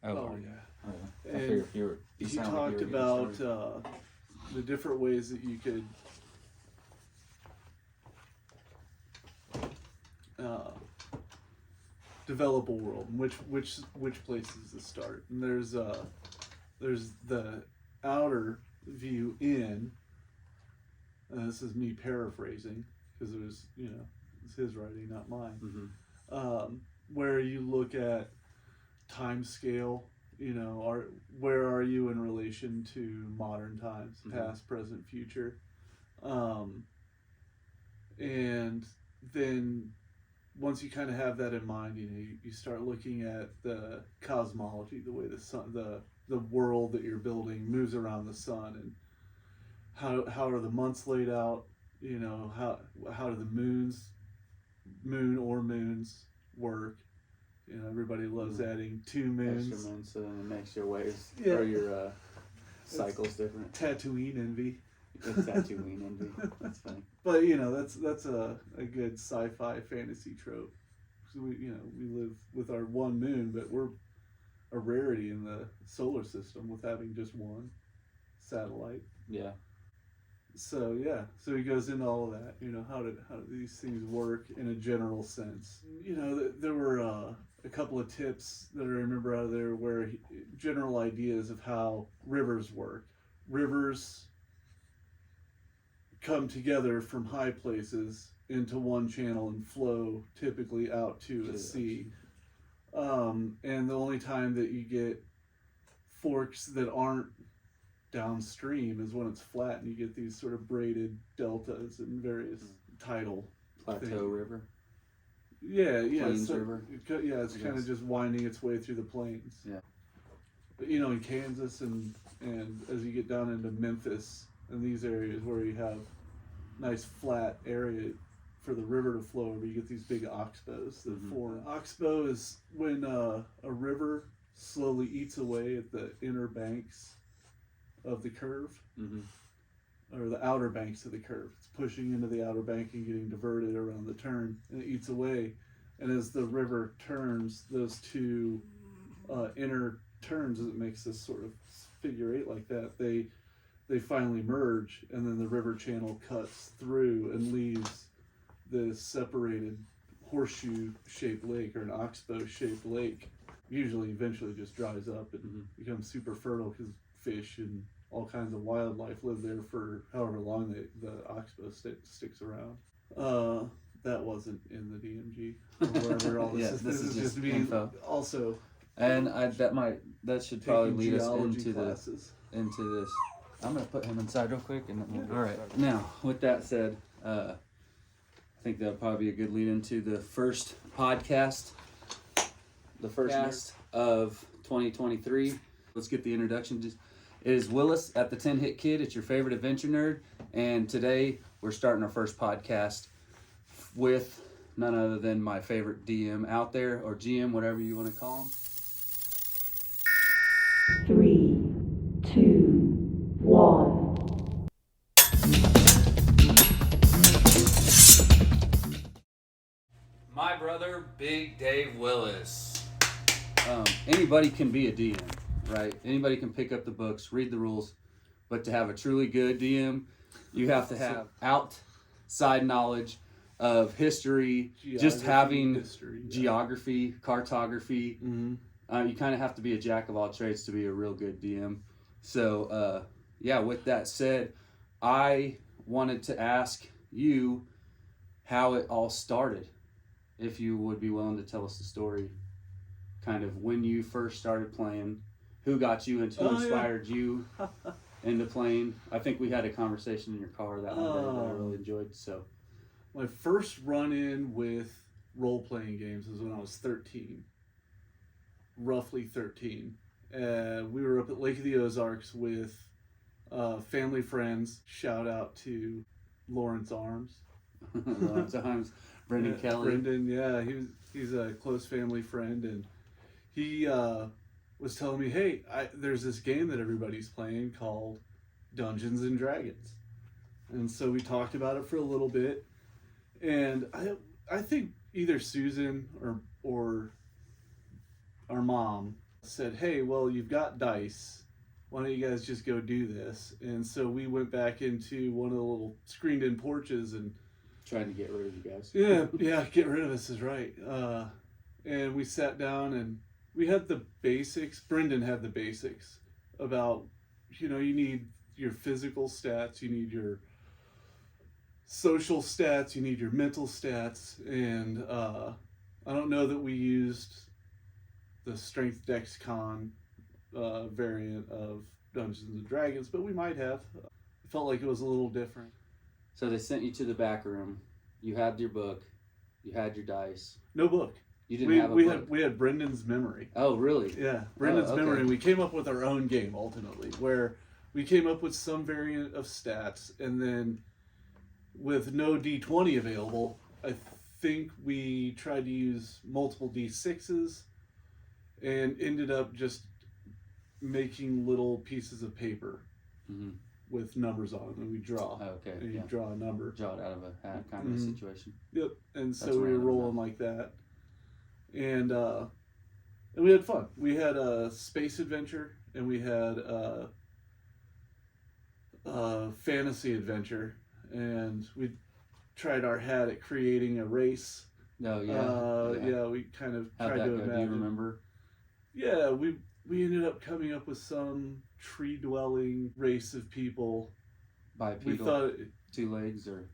Oh yeah. I And figured you he sound like talked you were about getting started. the different ways that you could develop a world, and which places to start. And there's the outer view in. And this is me paraphrasing because it was it's his writing, not mine. Where you look at time scale, where are you in relation to modern times, past, present, future, and then once you kind of have that in mind, you start looking at the cosmology, the way the sun, the world that you're building moves around the sun, and how are the months laid out? How do the moons work? Everybody loves adding 2 moons. Extra moons, so then it makes your waves Yeah. or your cycles different. Tatooine envy. It's Tatooine envy. That's funny. But that's a good sci-fi fantasy trope. So we live with our one moon, but we're a rarity in the solar system with having just one satellite. Yeah. So he goes into all of that. How do these things work in a general sense? There were a couple of tips that I remember out of there where general ideas of how rivers work. Rivers come together from high places into one channel and flow typically out to a sea. And the only time that you get forks that aren't downstream is when it's flat and you get these sort of braided deltas and various tidal Plateau things. River. Yeah. Plains River. It's kind of just winding its way through the plains. Yeah. But in Kansas and as you get down into Memphis and these areas where you have nice flat area for the river to flow over, you get these big oxbows that form. Oxbow is when a river slowly eats away at the inner banks of the curve, or the outer banks of the curve. It's pushing into the outer bank and getting diverted around the turn, and it eats away. And as the river turns, those two inner turns, as it makes this sort of figure eight like that, they finally merge, and then the river channel cuts through and leaves this separated horseshoe-shaped lake, or an oxbow-shaped lake. Usually, eventually just dries up and becomes super fertile because fish and all kinds of wildlife live there for however long the oxbow sticks around. That wasn't in the DMG or wherever all this is. This is just me info. Also, and that should probably lead us into classes. into this. I'm gonna put him inside real quick, and then all right. Now, with that said, I think that'll probably be a good lead into the first podcast, the first cast of 2023. Let's get the introduction. It is Willis at the 10 Hit Kid. It's your favorite adventure nerd, and today we're starting our first podcast with none other than my favorite DM out there, or GM, whatever you want to call him. 3, 2, 1. My brother, Big Dave Willis. Anybody can be a DM, right? Anybody can pick up the books, read the rules, but to have a truly good DM, you have to have outside knowledge of history, just having geography, cartography. You kind of have to be a jack of all trades to be a real good DM. So, with that said, I wanted to ask you how it all started. If you would be willing to tell us the story, kind of when you first started playing, who got you into, who inspired you into playing. I think we had a conversation in your car that one day that I really enjoyed. So, my first run-in with role-playing games was when I was 13, roughly 13. We were up at Lake of the Ozarks with family friends. Shout out to Lawrence Arms. Lawrence Arms. Brendan Kelly. Brendan, he's a close family friend, and he was telling me, hey, there's this game that everybody's playing called Dungeons and Dragons. And so we talked about it for a little bit, and I think either Susan or our mom said, hey, well, you've got dice. Why don't you guys just go do this? And so we went back into one of the little screened in porches and Trying to get rid of you guys. yeah, get rid of us is right. And we sat down and we had the basics. Brendan had the basics about, you need your physical stats, you need your social stats, you need your mental stats, and I don't know that we used the strength dex con variant of Dungeons and Dragons, but we might have. It felt like it was a little different. So they sent you to the back room. You had your book. You had your dice. No book. You didn't have a book. We had Brendan's memory. Oh, really? Yeah, Brendan's okay. memory. We came up with our own game ultimately, where we came up with some variant of stats, and then with no D20 available, I think we tried to use multiple D6s, and ended up just making little pieces of paper Mm-hmm. with numbers on them, and we draw. Oh, okay. And you Yeah. draw a number. Draw it out of a hat kind of a Mhm. situation. Yep. And so That's we were random rolling enough. like that, and we had fun. We had a space adventure, and we had a fantasy adventure, and we tried our hat at creating a race. Oh, yeah. Yeah, we kind of How'd tried that to go? Do you imagine. remember? Yeah, we ended up coming up with some tree-dwelling race of people. We Bipedal, thought, 2 legs, or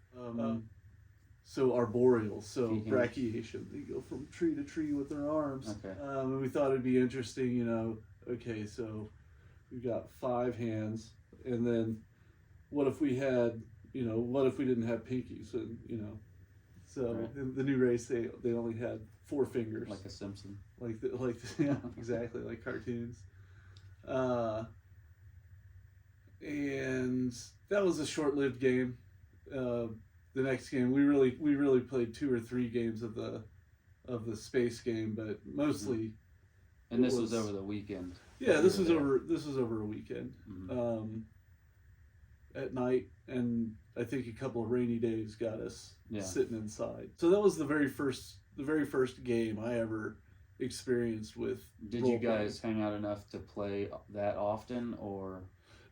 so arboreal, so Feet, hands. brachiation. They go from tree to tree with their arms. Okay. And we thought it'd be interesting, okay, so we've got 5 hands, and then what if we had, what if we didn't have pinkies, and, so Right. in the new race, they only had 4 fingers. like a Simpson. Yeah, exactly, like cartoons. And that was a short-lived game. The next game, we really played 2 or 3 games of the space game, but mostly. And It this was was- over the weekend. Yeah, You this were was there. over a weekend. Mhm. At night, and I think a couple of rainy days got us Yeah. sitting inside. So that was the very first game I ever experienced with. Did you role-playing. guys hang out enough to play that often, or?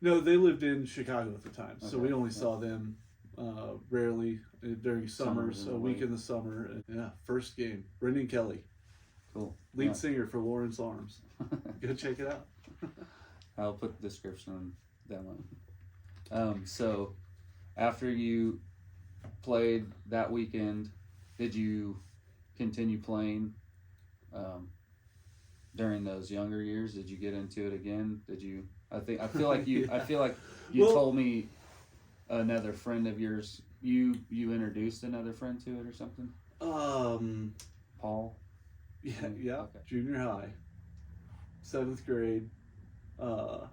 No, they lived in Chicago at the time, so Okay, we only yeah. saw them rarely during summers, Summers in a a week way. in the summer. And, yeah, first game. Brendan Kelly, Cool. lead singer for Lawrence Arms. Go check it out. I'll put the description on that one. So after you played that weekend, did you continue playing during those younger years? Did you get into it again? I feel like you Yeah. I feel like you Well- told me another friend of yours, you introduced another friend to it or something? Paul? Yeah, Okay. junior high, 7th grade. Before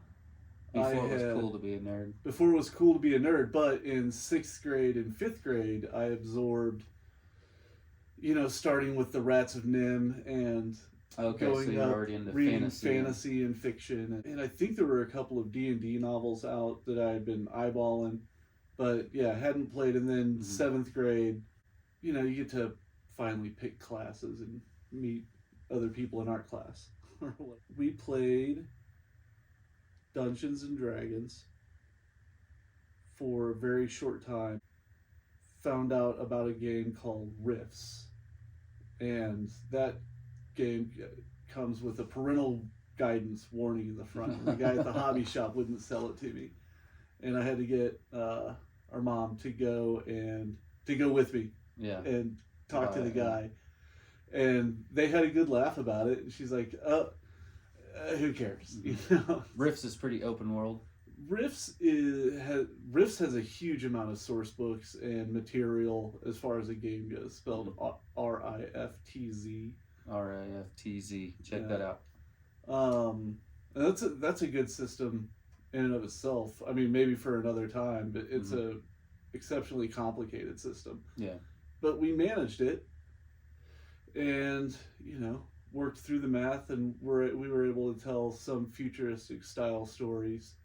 I it was had- cool to be a nerd. Before it was cool to be a nerd, but in 6th grade and 5th grade, I absorbed, starting with the Rats of Nim and Okay, so going you're up, already into reading fantasy. and fiction, and I think there were a couple of D&D novels out that I had been eyeballing, but yeah, hadn't played. And then Mhm. 7th grade, you get to finally pick classes and meet other people in art class. We played Dungeons and Dragons for a very short time. Found out about a game called Rifts, and that game comes with a parental guidance warning in the front. The guy at the hobby shop wouldn't sell it to me, and I had to get our mom to go with me Yeah. and talk to the Buy it, yeah. guy, and they had a good laugh about it. And she's like, who cares?" Rifts is pretty open world. Rifts has a huge amount of source books and material as far as the game goes. Spelled RIFTZ. RIFTZ. Check Yeah. that out. And that's a good system in and of itself. I mean, maybe for another time, but it's a exceptionally complicated system. Yeah. But we managed it, and worked through the math, and we were able to tell some futuristic style stories.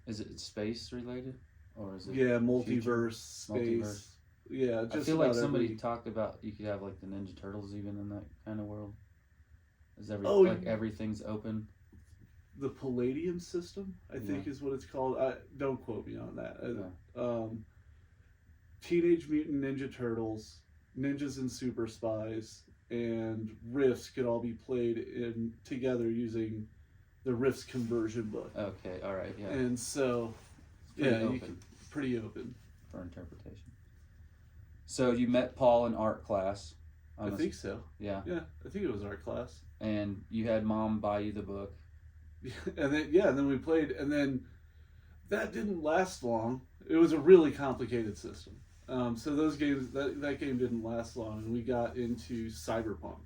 Is it space related, or is it? Yeah, future? multiverse, space. Multiverse. Yeah, I just feel like about somebody every- talked about you could have like the Ninja Turtles even in that kind of world. Is Oh, everything's open? the Palladium system, I think is what it's called. Don't quote me on that. Teenage Mutant Ninja Turtles, Ninjas and Super Spies, and Rifts could all be played in together using the Rifts conversion book. Okay, all right, yeah. And so, Pretty yeah, open pretty open. for interpretation. So you met Paul in art class. I think so. Yeah. Yeah, I think it was art class. And you had mom buy you the book. And then we played, and then that didn't last long. It was a really complicated system. So those games, that game didn't last long, and we got into Cyberpunk.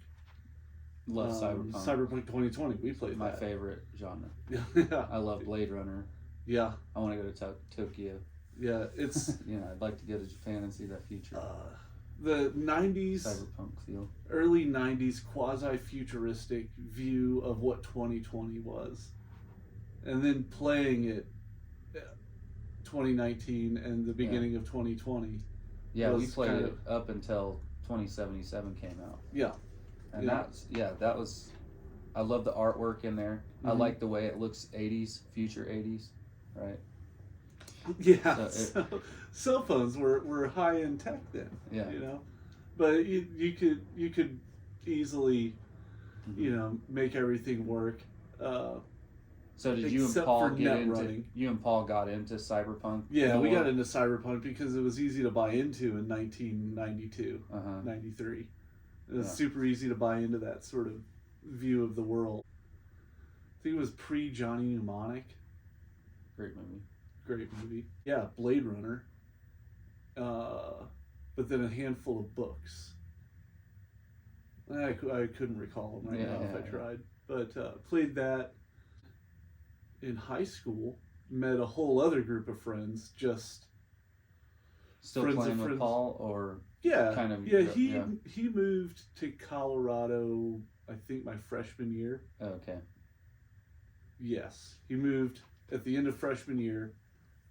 Love Cyberpunk. Cyberpunk 2020. We played My that. favorite genre. Yeah. I love Blade Runner. Yeah. I want to go to Tokyo. Yeah. It's I'd like to go to Japan and see that future. the 90s, Cyberpunk feel. early 90s quasi-futuristic view of what 2020 was, and then playing it 2019 and the beginning of 2020. Yeah, we was played kind it up until 2077 came out. Yeah. And Yeah. that was, I love the artwork in there. I Mhm. like the way it looks 80s, future 80s, right? Yeah, So so cell phones were high end tech then. Yeah. But you could easily, Mhm. make everything work. So did you and except Paul for get net into running. Cyberpunk? Yeah, we more? got into Cyberpunk because it was easy to buy into in 1992, Uh-huh. 93. It was Yeah. super easy to buy into that sort of view of the world. I think it was pre Johnny Mnemonic. Great movie. Great movie. Yeah, Blade Runner. But then a handful of books. I couldn't recall them right now if I tried. But played that in high school. Met a whole other group of friends. Just Still Friends of playing with friends. Paul, or yeah, kind of, yeah. yeah. He moved to Colorado. I think my freshman year. okay, Yes, he moved at the end of freshman year,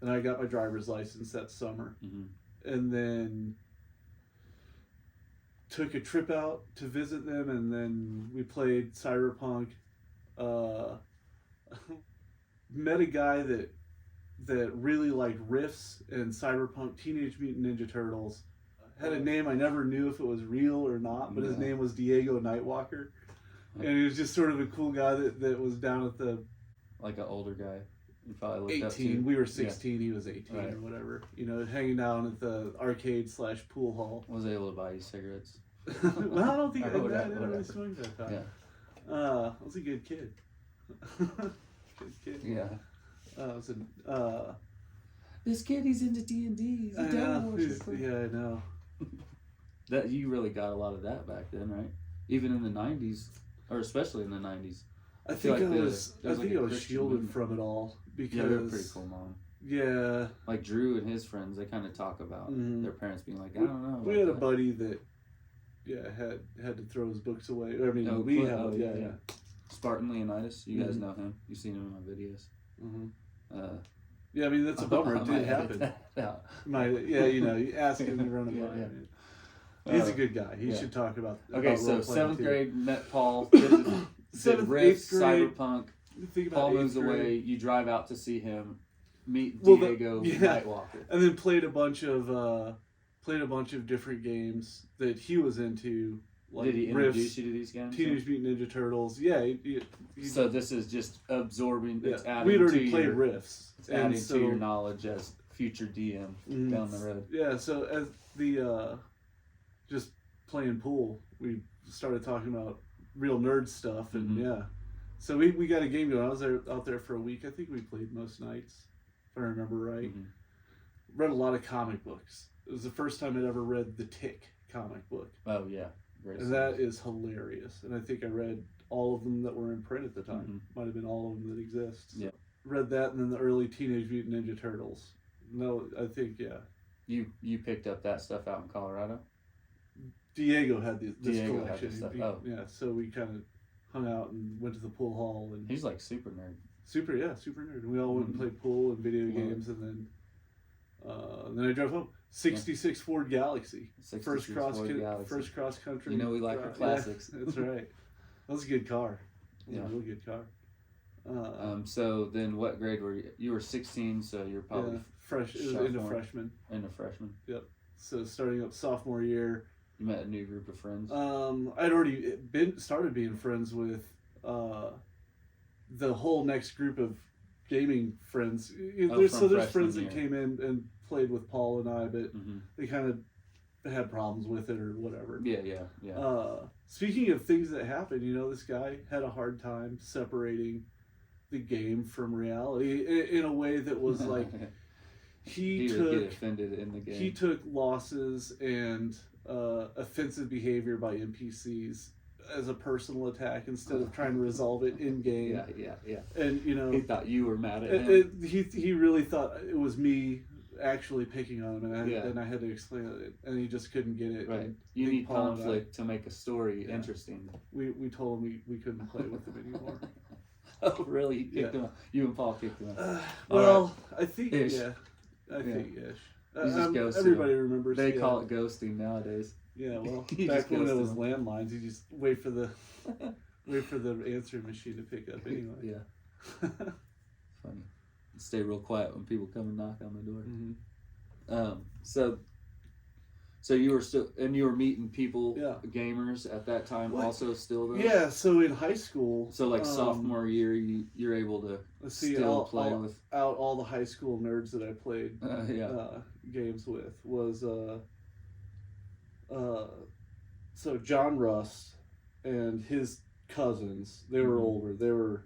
and I got my driver's license that summer. hmm And then took a trip out to visit them, and then we played Cyberpunk. Met a guy that really liked Riffs and Cyberpunk, Teenage Mutant Ninja Turtles. Had a name I never knew if it was real or not, but his Yeah. name was Diego Nightwalker, and he was just sort of a cool guy that was down at the like an older guy. You probably looked up 18. to. We were 16. He was 18 Right. or whatever. Hanging down at the arcade/pool hall. Was able to buy you cigarettes. Well, I don't think I Or didn't really whatever. swing that time. Yeah. I was a good kid. Good kid. Yeah. I was a. This kid, he's into D&D. He's I know. Yeah, I know. That you really got a lot of that back then, right? Even in the 90s, or especially in the 90s. I feel think like I was. there's I like think a I was Christian shielded movement. from it all because. Yeah, they're pretty cool, mom. Yeah. Like Drew and his friends, they kind of talk about Mhm. their parents being like, I don't know. We about had a that. buddy that, had to throw his books away. I mean, Oh, we cool. had. Oh, yeah. yeah. Spartan Leonidas, you guys Mhm. know him. You've seen him in my videos. Mm-hmm. Yeah, I mean that's a bummer. It did happen. Yeah. You ask him to run a Yeah, by. yeah. I mean, he's a good guy. He yeah. should talk about. Okay, about so role-playing, 7th too. grade, met Paul. Did Seventh, Rift, 8th grade. Cyberpunk. Think about Paul 8th moves grade. away. You drive out to see him. Meet Well, Diego yeah. Nightwalker. And then played a bunch of different games that he was into. Like Did he introduce Riffs, you to these games? Teenage Mutant Ninja Turtles. Yeah. So this is just absorbing. It's adding we'd already to played your, Riffs. It's adding and to so, your knowledge as future DM down the road. Yeah, so as the just playing pool, we started talking about real nerd stuff, and Mhm. yeah, so we got a game going. I was out there for a week. I think we played most nights, if I remember right. Mhm. Read a lot of comic books. It was the first time I'd ever read the Tick comic book, Oh yeah, great. and that is hilarious. And I think I read all of them that were in print at the time. Might have been all of them that exist. Yeah. Read that, and then the early Teenage Mutant Ninja Turtles. No, I think yeah. You picked up that stuff out in Colorado. Diego had this Diego had collection. this stuff. He- Oh. Yeah, so we kind of hung out and went to the pool hall and He's like super nerd. super nerd. And we all went and Mhm. played pool and video Love it. games, and then I drove home. 66 Ford Galaxy, 66 Ford Galaxy. first cross country. You know we like our drive. classics. Yeah, that's right. That was a good car. That was Yeah. a real good car. So then, what grade were you? You were 16, so you're probably It was into freshman. into freshman. Yep. So starting up sophomore year, You met a new group of friends. I'd already started being friends with the whole next group of gaming friends. There's freshman friends year. that came in and played with Paul and I, but Mm-hmm. they kind of had problems with it or whatever. Yeah. Speaking of things that happened, this guy had a hard time separating the game from reality in a way that was like He would get offended in the game. he took losses and offensive behavior by NPCs as a personal attack instead of trying to resolve it in game. Yeah. And He thought you were mad at him. he really thought it was me actually picking on him, and Yeah. I had to explain it, and he just couldn't get it. Right. And You Big need Paul and I, conflict to make a story Yeah. interesting. we told him we couldn't play with him anymore. Oh, really? You kicked Yeah. him out. You and Paul kicked him out. Well, I think Ish. yeah, I think ish. You just ghosted Everybody him. remembers. They call it ghosting nowadays. Yeah, well, You back just when it ghosted was them. landlines, you just wait for the answering machine to pick up anyway. Yeah, funny. Stay real quiet when people come and knock on the door. Mhm. So you were still, and you were meeting people, Yeah. gamers at that time, What? also still though. Yeah, so in high school, So like sophomore year, you're able to let's see, still play with. out all the high school nerds that I played Yeah. games with was so John Rust and his cousins. They were Mhm. older. They were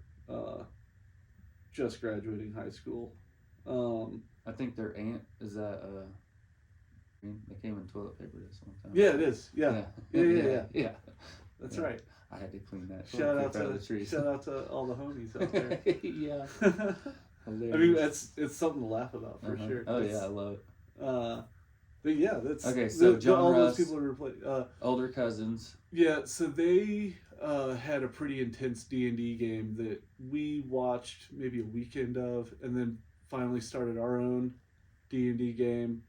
just graduating high school. I think their aunt is that. They came in toilet paper this one time. Yeah, it is. Yeah, Yeah. that's Yeah. right. I had to clean that. Shout toilet out paper out of the trees. to all the homies out there. Yeah. I mean, Hilarious. it's something to laugh about for Uh-huh. sure. Oh It's, yeah, I love it. But yeah, that's Okay, so John all Russ- those people who were playing. Older cousins. Yeah, so they had a pretty intense D&D game that we watched maybe a weekend of, and then finally started our own D&D game.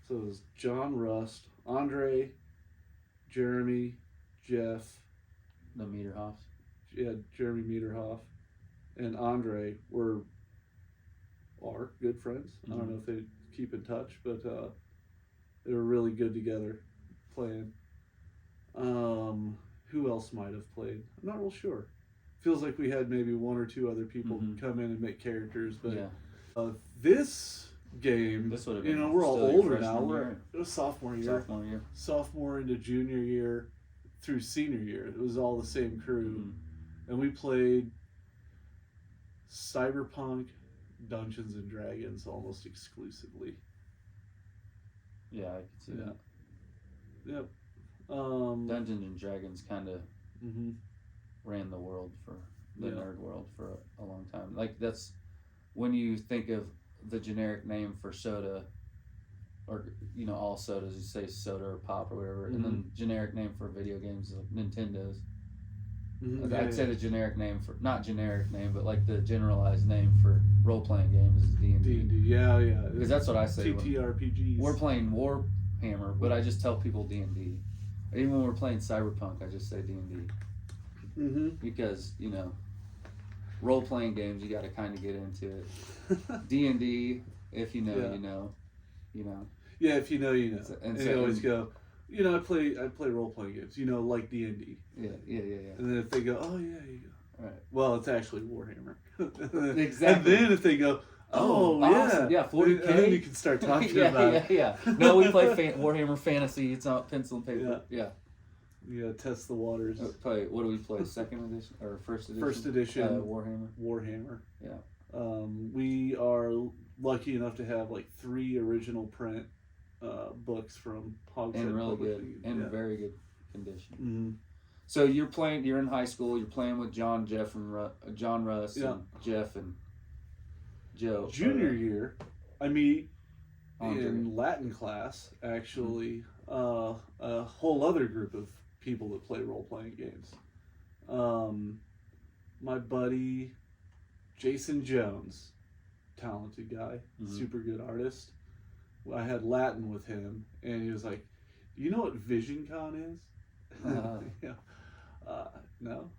So it was John Rust, Andre, Jeremy, Jeff, The Meterhoffs. Jeremy Meterhoff, and Andre are good friends. I don't know if they keep in touch, but they were really good together playing. Who else might have played? I'm not real sure. Feels like we had maybe one or two other people Mhm. come in and make characters, but Yeah. this game, This would have been we're all still your older now. freshman We're year. it was sophomore year, Sophomore year. sophomore into junior year through senior year. It was all the same crew, Mhm. and we played Cyberpunk, Dungeons and Dragons almost exclusively. Yeah, I can see Yeah. that. Yep. Dungeons and Dragons kind of Mhm. ran the world for the Yeah. nerd world for a long time. Like that's when you think of the generic name for soda, or all sodas, you say soda or pop or whatever, and then generic name for video games is like Nintendo's. Mhm. I'd say the generic name for not generic name, but like the generalized name for role playing games is D&D. D&D. Yeah. Because that's what I say. TTRPGs. We're playing Warhammer, but I just tell people D&D. Even when we're playing Cyberpunk, I just say D&D Mm-hmm. because role playing games you got to kind of get into it. D&D, if you know, Yeah. you know. Yeah, if you know, you know. And And so- you always go, I play role playing games. Like D&D. Yeah. And then if they go, oh yeah, you go. Right. Well, it's actually Warhammer. Exactly. And then if they go, Oh, oh, awesome. yeah, Yeah, 40K. and then you can start talking about it. yeah. No, we play Warhammer Fantasy. It's not pencil and paper. Yeah. You test the waters. Play. What do we play? Second edition or first edition? First edition. Warhammer. Warhammer. Yeah. We are lucky enough to have like 3 original print books from Hogshead And really good. Publishing. And Yeah. very good condition. Mm-hmm. So you're in high school. You're playing with John Russ, Yeah. and Jeff and Joe. Junior year, I meet Andre. in Latin class actually a whole other group of people that play role playing games. My buddy Jason Jones, talented guy, Mhm. super good artist. I had Latin with him, and he was like, "You know what VisionCon is?" Yeah. No.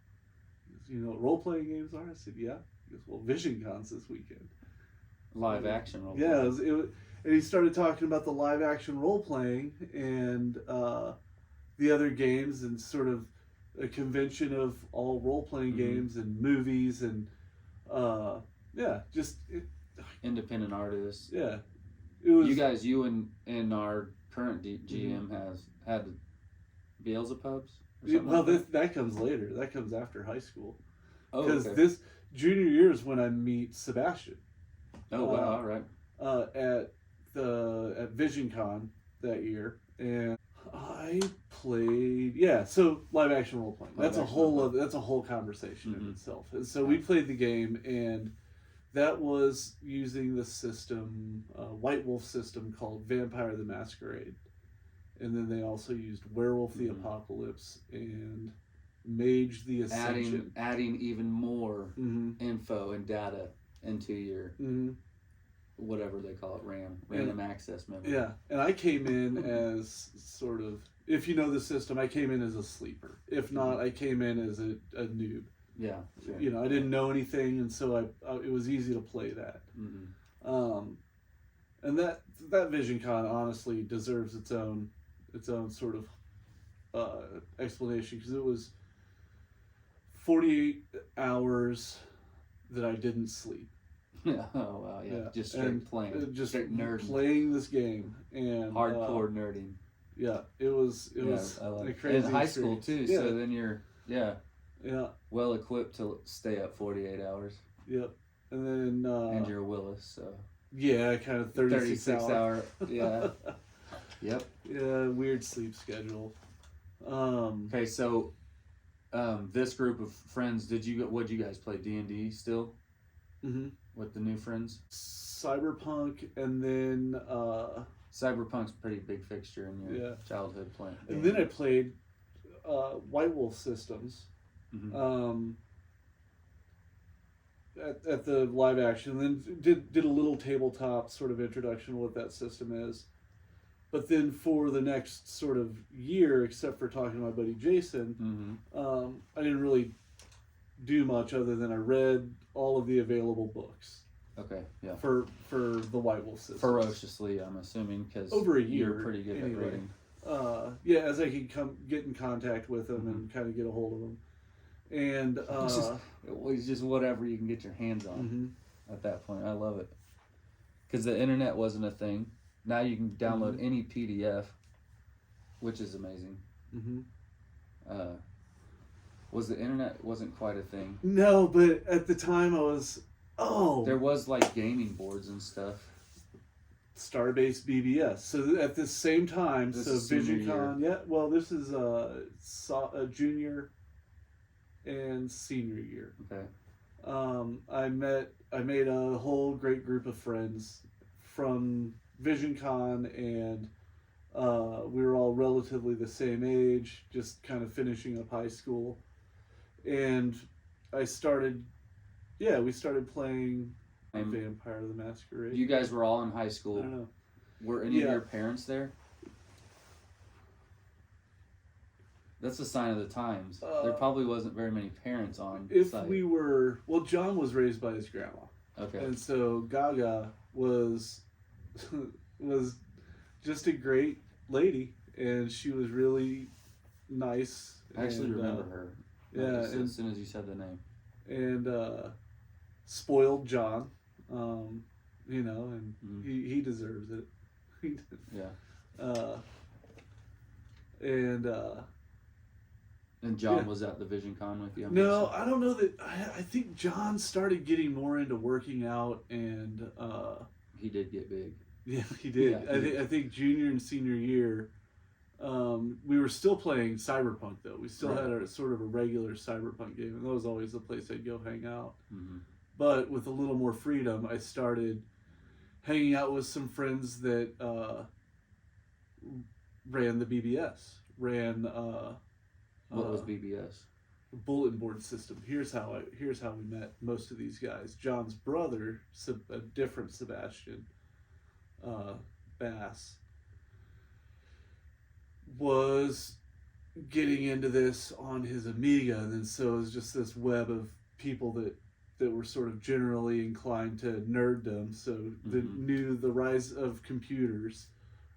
You know what role playing games are? I said, "Yeah." He goes, well, VisionCon's this weekend. Live action role. Yeah, and he started talking about the live action role playing and the other games and sort of a convention of all role playing Mhm. games and movies and just Independent artists. yeah, it was You and our current GM has had Beelzebubs. Or something well, like that comes later. That comes after high school Oh, because okay. this junior year is when I meet Sebastian. Oh wow! All right. At VisionCon that year, and I played so live action role playing. Live That's a action whole role-playing. that's a whole conversation in Mhm. itself. And so we played the game, and that was using the system, White Wolf system called Vampire the Masquerade, and then they also used Werewolf the Mhm. Apocalypse and Mage the Ascension. Adding even more Mm-hmm. info and data into your Mm-hmm. whatever they call it, random access memory. Yeah, and I came in as sort of, if you know the system, I came in as a sleeper. If not, I came in as a noob. Yeah. Sure. You know, I didn't know anything, and so it was easy to play that. Mm-hmm. And that VisionCon honestly deserves its own sort of explanation, because it was 48 hours that I didn't sleep. Yeah. Oh wow. Yeah. Just straight and playing. just straight nerding. playing this game and Hardcore nerding. Yeah, it was I love a it. crazy In high school experience. too. Yeah. So then you're Yeah. well equipped to stay up 48 hours. Yep. And then And you're a Willis, so yeah, kind of 36 hour. Yeah. Yep. Yeah, weird sleep schedule. Okay, so this group of friends, would you guys play D&D still Mhm. with the new friends? Cyberpunk, and then Cyberpunk's a pretty big fixture in your childhood playing. and then I played White Wolf Systems. Mm-hmm. At the live action, and then did a little tabletop sort of introduction to what that system is. But then for the next sort of year, except for talking to my buddy Jason, Mm-hmm. I didn't really do much other than I read all of the available books Okay, yeah. for the White Wolf system. Ferociously, I'm assuming, because Over a year, you're pretty good anyway. at reading. As I could get in contact with them and kind of get a hold of them, and It was just whatever you can get your hands on mhm. at that point. I love it because the internet wasn't a thing. Now you can download any PDF, which is amazing. Mm-hmm. Was the internet wasn't quite a thing? No, but at the time I was There was like gaming boards and stuff. Starbase BBS. So at the same time, This so is senior VisionCon. Yeah, well, this is a junior and senior year. Okay. I made a whole great group of friends from VisionCon, and we were all relatively the same age, just kind of finishing up high school, and we started playing Vampire the Masquerade. You guys were all in high I school. don't know. Were any of Yeah. your parents there? That's a sign of the times. There probably wasn't very many parents on If site. we were, well, John was raised by his grandma, Okay. and so Gaga was just a great lady, and she was really nice. I actually and, remember her. yeah, Just and- as soon as you said the name. and spoiled John, and Mhm. he deserves it. Yeah. And And John Yeah. was at the Vision Con with you? I'm no, guessing? I don't know that. I think John started getting more into working out, and He did get big. yeah, he did. Yeah. I think junior and senior year, we were still playing Cyberpunk though. We still Right. had a sort of a regular Cyberpunk game, and that was always the place I'd go hang out. Mm-hmm. But with a little more freedom, I started hanging out with some friends that ran the BBS, What was BBS? bulletin board system. Here's how we met most of these guys. John's brother, a different Sebastian Bass, was getting into this on his Amiga, and then so it was just this web of people that that were sort of generally inclined to nerddom, so that knew the rise of computers.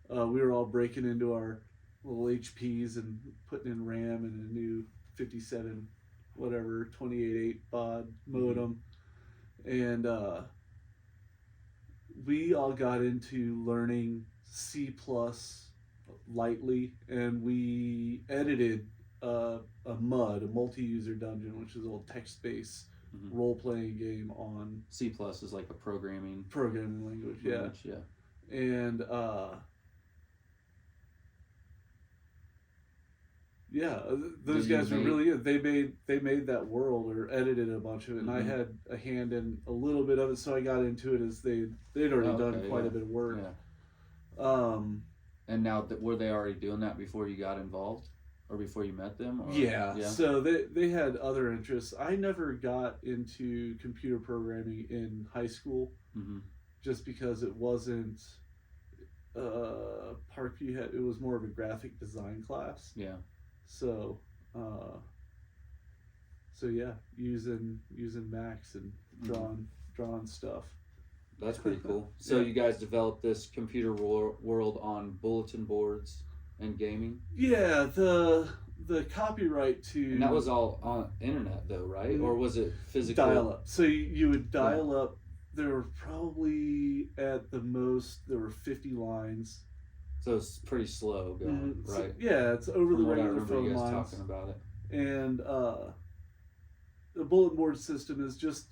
We were all breaking into our little HPs and putting in RAM and a new 57 whatever 28.8 baud modem, and we all got into learning C+ lightly, and we edited a MUD, a multi-user dungeon, which is a little text-based role-playing game on C+ is like a programming language. language, yeah. And those guys were really good. They made that world, or edited a bunch of it, and I had a hand in a little bit of it, so I got into it as they'd already done quite a bit of work. Yeah. And now were they already doing that before you got involved, or before you met them? Or? Yeah. So they had other interests. I never got into computer programming in high school, just because it wasn't Parkview had. It was more of a graphic design class. Yeah. So, yeah, using Macs and drawing stuff. That's pretty cool. So you guys developed this computer world on bulletin boards and gaming? Yeah, the copyright to... And that was all on internet though, right? Or was it physical? Dial-up. So you would dial up. There were probably, at the most, there were 50 lines. So it's pretty slow going, right? So, it's over the regular phone you guys lines. Talking about it. And the bulletin board system is just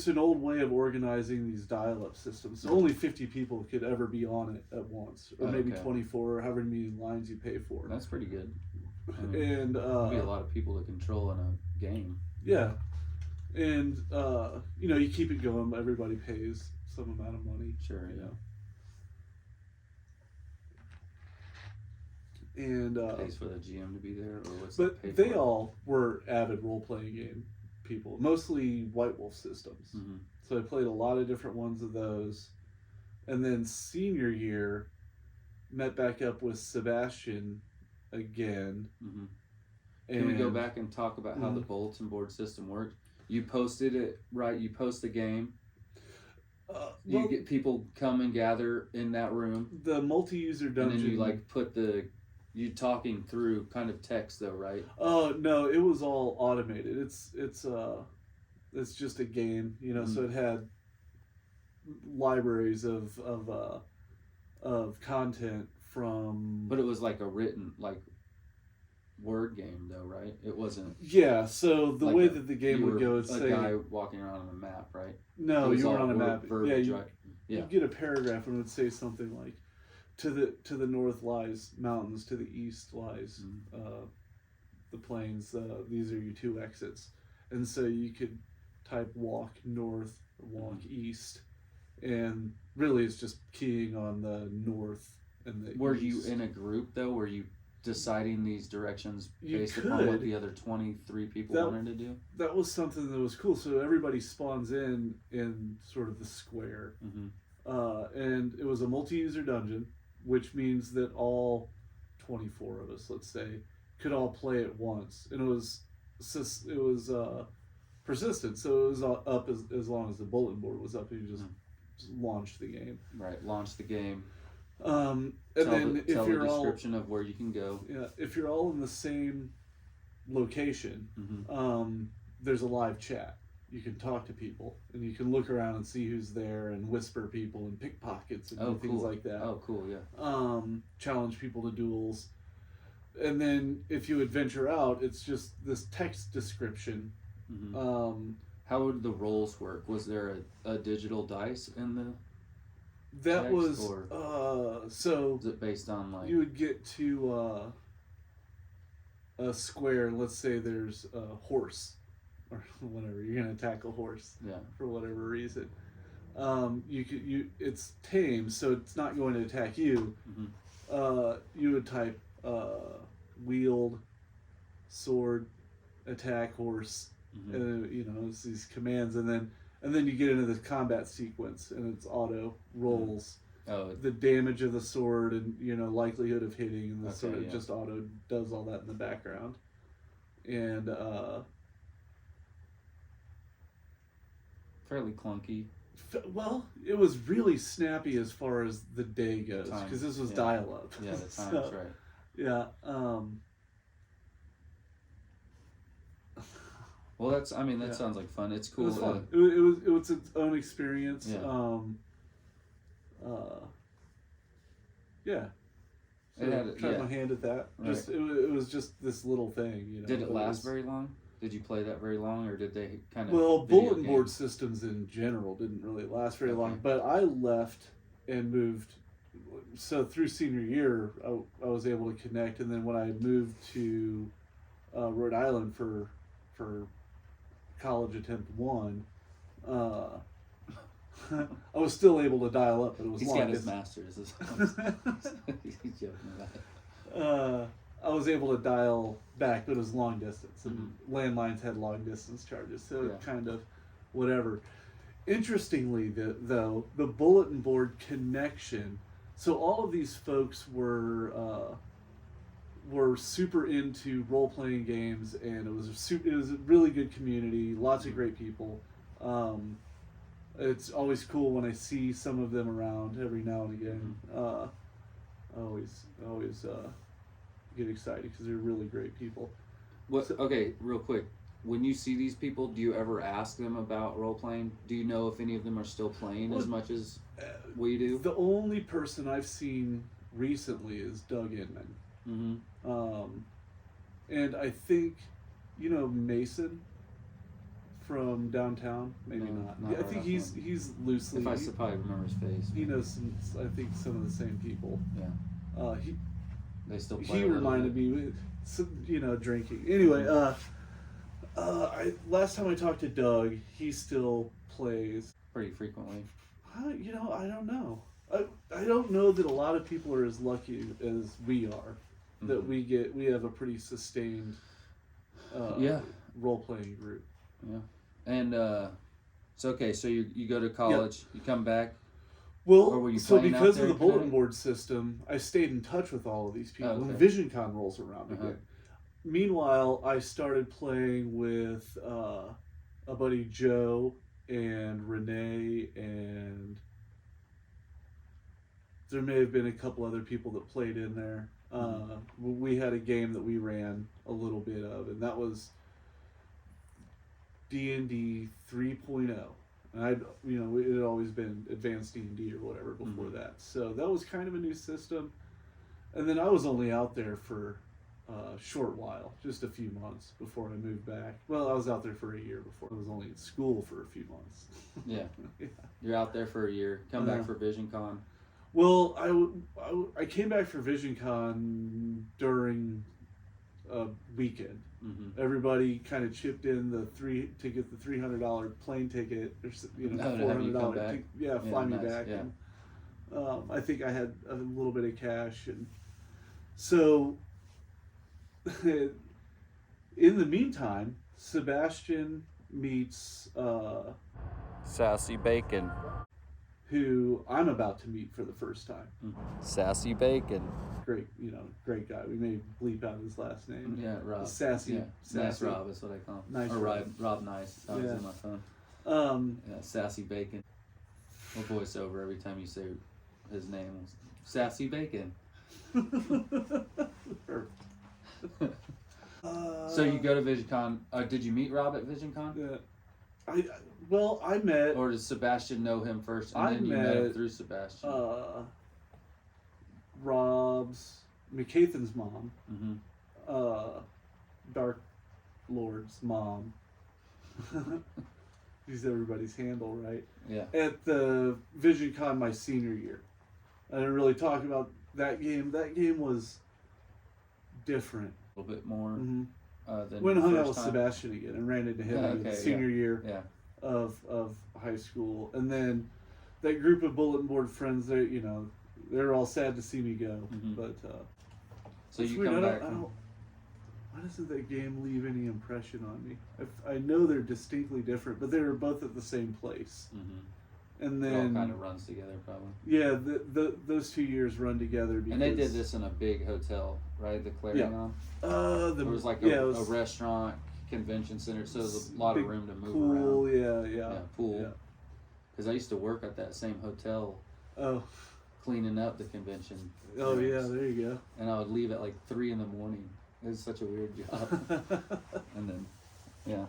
an old way of organizing these dial-up systems. So only 50 people could ever be on it at once, or maybe 24, or however many lines you pay for. That's pretty good. I mean, and there'd be a lot of people to control in a game. Yeah, and you keep it going. Everybody pays some amount of money. Sure, yeah. And pays for the GM to be there, or what's but that they all were avid role-playing game people, mostly White Wolf systems. So I played a lot of different ones of those, and then senior year met back up with Sebastian again. Can we go back and talk about how the bulletin board system worked? You posted it, right? You post the game. You get people come and gather in that room. The multi-user dungeon. And then you put you talking through kind of text though, right? Oh no, it was all automated. It's just a game, So it had libraries of content from. But it was like a written word game though, right? It wasn't. Yeah. So the way that the game would go, it's a guy walking around on a map, right? No, you weren't on a map. Verbiage, you get a paragraph and it would say something like, to the north lies mountains, to the east lies the plains. These are your two exits, and so you could type walk north or walk east, and really it's just keying on the north and the Were east. you in a group though? Were you deciding these directions based upon what the other 23 people wanted to do? That was something that was cool. So everybody spawns in sort of the square, and it was a multi-user dungeon, which means that all 24 of us, let's say, could all play at once, and it was persistent. So it was up as long as the bulletin board was up. You just launched the game. Right, launch the game. And tell then the if you're description of where you can go. Yeah, if you're all in the same location, there's a live chat. You can talk to people, and you can look around and see who's there, and whisper people, and pickpockets, and do things like that. Oh, cool, yeah. Challenge people to duels. And then if you would venture out, it's just this text description. How would the rolls work? Was there a digital dice in the that text, was so is it based on you would get to a square, and let's say there's a horse or whatever, you're gonna attack a horse for whatever reason. It's tame, so it's not going to attack you. You would type wield, sword, attack horse, and it's these commands, and then you get into the combat sequence, and it's auto rolls. The damage of the sword, and likelihood of hitting, and the sword just auto does all that in the background. And fairly clunky. Well, it was really snappy as far as the day goes Time, because this was yeah. dial-up. Yeah, the time's So, right. yeah. Well, that Yeah. sounds like fun. It's It cool. was fun. It was its own experience. Yeah. Yeah. So It had- tried yeah. my hand at that. Right. Just it was just this little thing, you know. Did it but last was- very long? Did you play that very long, or did they kind of? Well, video bulletin game? board systems in general didn't really last very long. Okay. But I left and moved. So through senior year, I was able to connect, and then when I moved to Rhode Island for college attempt 1, I was still able to dial up, but it was He's long got his distance. masters. He's joking about it. I was able to dial back, but it was long distance, and landlines had long distance charges, so Yeah. it kind of whatever. Interestingly, though, the bulletin board connection. So all of these folks were super into role playing games, and it was a really good community, lots of great people. It's always cool when I see some of them around every now and again. I always get excited because they're really great people. What? So- Okay, real quick. When you see these people, do you ever ask them about role playing? Do you know if any of them are still playing as Well, much as we do? The only person I've seen recently is Doug Inman. Mm-hmm. And I think, Mason from downtown. Maybe No, not. not Yeah, I right think off he's loosely. If I should probably remember his face. He knows I think some of the same people. Yeah. They still play. He a little reminded bit. me, drinking. Anyway, last time I talked to Doug, he still plays. pretty frequently. I don't know. I don't know that a lot of people are as lucky as we are. That Mhm. we have a pretty sustained Yeah. role playing group. Yeah. And so okay, so you go to college, you come back. Or were Well, you so playing out because there of the at Connect? bulletin board system, I stayed in touch with all of these people. Oh, When okay. VisionCon rolls around Uh-huh. again. Meanwhile, I started playing with a buddy Joe and Renee, and there may have been a couple other people that played in there. We had a game that we ran a little bit of, and that was D&D 3.0. And it had always been advanced D&D or whatever before that. So that was kind of a new system. And then I was only out there for a short while, just a few months before I moved back. Well, I was out there for a year before. I was only in school for a few months. Yeah. Yeah. You're out there for a year, come back for VisionCon. Well, I came back for VisionCon during a weekend. Mm-hmm. Everybody kind of chipped in the $300 plane ticket, or to have you come $400 back? fly me nice, back. yeah. And, I think I had a little bit of cash, and so in the meantime, Sebastian meets Sassy Bacon. who I'm about to meet for the first time. Sassy Bacon. Great guy. We may bleep out his last name. Yeah, Rob. Sassy. Yeah. Nice Sassy. Rob is what I call him. Nice or Rob. Rob Nice. That was Yeah. in my phone. Yeah, Sassy Bacon. We'll voice over every time you say his name. Sassy Bacon. So you go to VisionCon. Did you meet Rob at VisionCon? Yeah. I met Or does Sebastian know him first and I then you met him met, through Sebastian? Rob's McCathan's mom, Mm-hmm. Dark Lord's mom. He's everybody's handle, right? Yeah. At the VisionCon my senior year. I didn't really talk about that game. That game was different. A little bit more Mm-hmm. than When I hung out first with time. Sebastian again and ran into him Yeah, in the okay, senior year Yeah. of high school, and then that group of bulletin board friends, they're all sad to see me go. Mhm. But So it's you weird, come I back. don't, why doesn't that game leave any impression on me? I know they're distinctly different, but they were both at the same place. Mm-hmm. And It all then kind of runs together, probably. yeah, those 2 years run together because And they did this in a big hotel, right? The Clarion. it It was like a restaurant convention center, so there's a lot Big of room to move pool, around. yeah. Pool. Yeah. Because I used to work at that same hotel Oh, cleaning up the convention. oh yeah, grounds. there you And I would leave at like 3 in the morning. It was such a weird job. go. And then, yeah,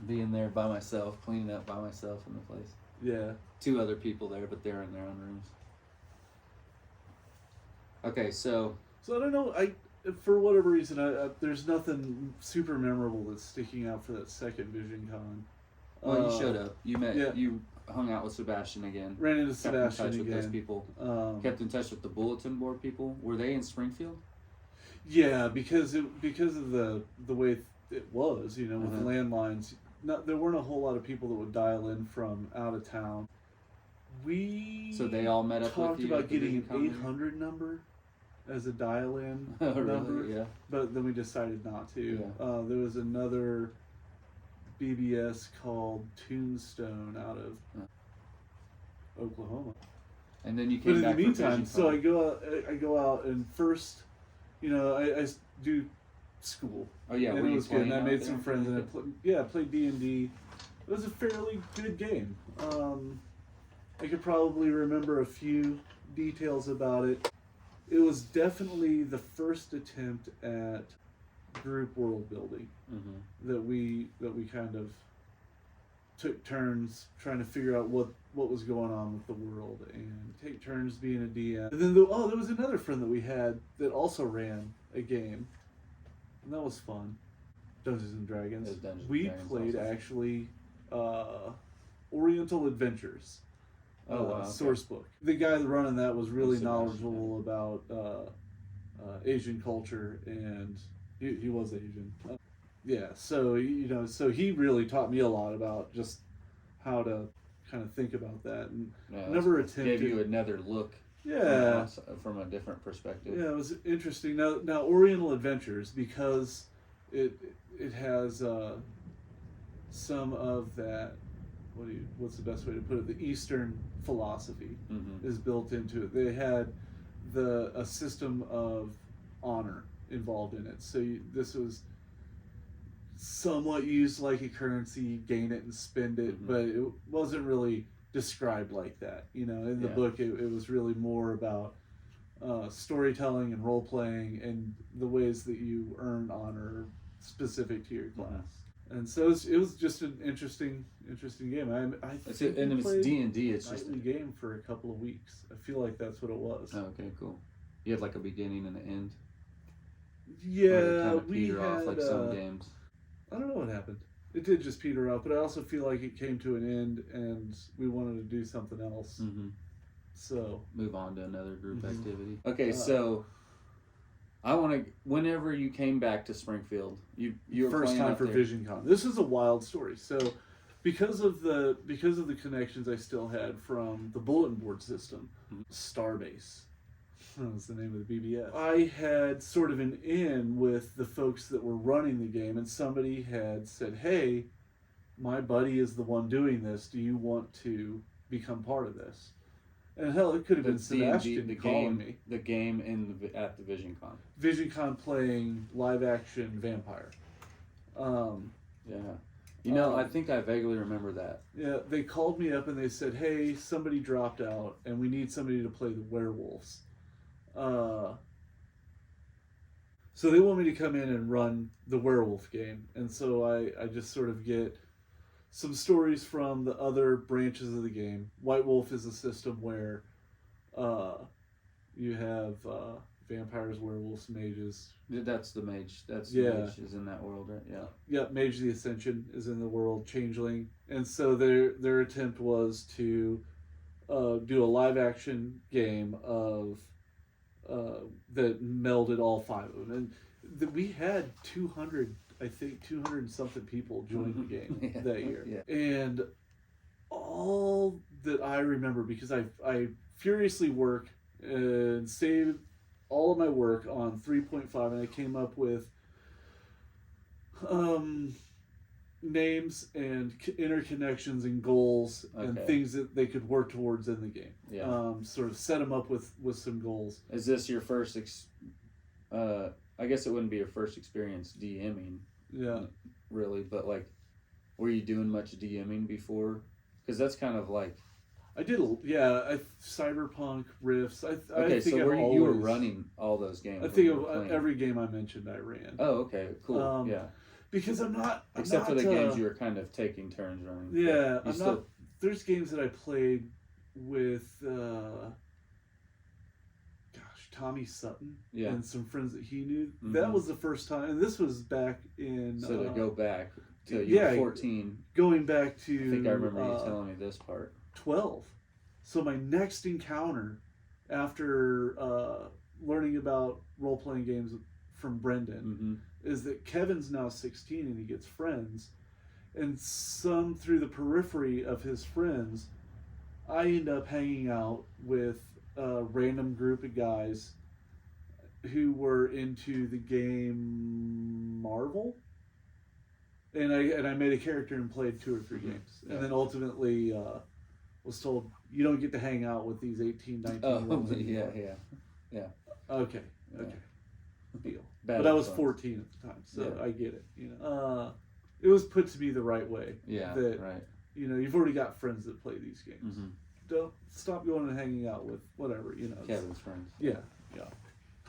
being there by myself, cleaning up by myself in the place. Yeah. 2 other people there, but they're in their own rooms. Okay, so So I don't know. For whatever reason, there's nothing super memorable that's sticking out for that second Vision Con. well, you showed up. You met. yeah. You hung out with Sebastian again. Ran into Kept in touch Sebastian with those again. people. Um, Kept in touch with the bulletin board people. Were they in Springfield? yeah, because of the way it was, with Uh-huh. landlines. There weren't a whole lot of people that would dial in from out of town. We So they all met up talked with you about at the getting Vision an Con? 800 number as a dial-in Oh, number. really? Yeah. But then we decided not to. Yeah. There was another BBS called Tombstone out of Oklahoma. And then you But came in the back. meantime, for so I VisionCon. go out and first, I do school. Oh yeah, and were it you was good. And I playing out made there some and friends, and everything? I played D&D. It was a fairly good game. I could probably remember a few details about it. It was definitely the first attempt at group world building Mhm. that we kind of took turns trying to figure out what was going on with the world and take turns being a DM. And then there was another friend that we had that also ran a game, and that was fun. Dungeons and Dragons. It was Dungeons and We Dragons played also. actually Oriental Adventures. Oh, wow, okay. Source book. The guy that running that was really Sebastian, knowledgeable about Asian culture, and he was Asian. Yeah, so so he really taught me a lot about just how to kind of think about that, and Yeah, never that's- attempted. Gave you another look. Yeah, From a different perspective. yeah, it was interesting. Now Oriental Adventures, because it has some of that. What's the best way to put it? The Eastern philosophy Mm-hmm. is built into it. They had a system of honor involved in it. So this was somewhat used like a currency. You gain it and spend it, Mhm. but it wasn't really described like that. In the Yeah. book, it was really more about storytelling and role playing and the ways that you earn honor specific to your class. And so it was just an interesting game. I It's think and we it's played D&D. It's just nightly game for a couple of weeks. I feel like that's what it was. oh, okay, cool. You had like a beginning and an end. Or did it Yeah, kind of we peter had. off like some games. I don't know what happened. It did just peter out, but I also feel like it came to an end, and we wanted to do something else. Mm-hmm. So Move on to another group Mhm. activity. Okay, Uh, so I want to. Whenever you came back to Springfield, you were first playing time up for there. VisionCon. This is a wild story. So because of the connections I still had from the bulletin board system, Mhm. Starbase. That was the name of the BBS. I had sort of an in with the folks that were running the game, and somebody had said, "Hey, my buddy is the one doing this. Do you want to become part of this?" And hell, it could have been Sebastian the calling game, me. the game at the VisionCon. VisionCon playing live action vampire. Yeah, I think I vaguely remember that. Yeah, they called me up and they said, "Hey, somebody dropped out, and we need somebody to play the werewolves." So they want me to come in and run the werewolf game, and so I just sort of get some stories from the other branches of the game. White Wolf is a system where you have vampires, werewolves, mages. That's the mage. That's Yeah. the mage is in that world, right? Yeah. Yep, Mage the Ascension is in the world, Changeling, and so their attempt was to do a live action game of that melded all 5 of them, and we had 200 and something people join the game Yeah. that year. Yeah. And all that I remember, because I furiously work and saved all of my work on 3.5, and I came up with names and interconnections and goals and Okay. things that they could work towards in the game. Yeah. Sort of set them up with some goals. Is this your first? I guess it wouldn't be your first experience DMing. Yeah. really, but like, were you doing much DMing before? Because that's kind of like I did, Cyberpunk, Rifts. I okay. think So I've you were always- running all those games. I when think you were playing. every game I mentioned, I ran. Oh, okay, cool. Um, because I'm not. Except for the games you were kind of taking turns running. but Yeah, you I'm still, not. There's games that I played with, Tommy Sutton Yeah. and some friends that he knew. Mhm. That was the first time, and this was back in. So to go back to you were 14. Going back to. I think I remember you telling me this part. 12. So my next encounter after learning about role playing games from Brendan is that Kevin's now 16 and he gets friends, and some through the periphery of his friends, I end up hanging out with a random group of guys who were into the game Marvel. And I made a character and played 2 or 3 games. Yeah. And then ultimately was told, you don't get to hang out with these 18, 19 Oh, year olds yeah, anymore. yeah. Okay. Yeah. Deal. Bad But I was influence. 14 at the time, so Yeah. I get it. It was put to me the right way. Yeah, that, right. You've already got friends that play these games. Mm-hmm. Don't stop going and hanging out with whatever, Kevin's friends. Yeah.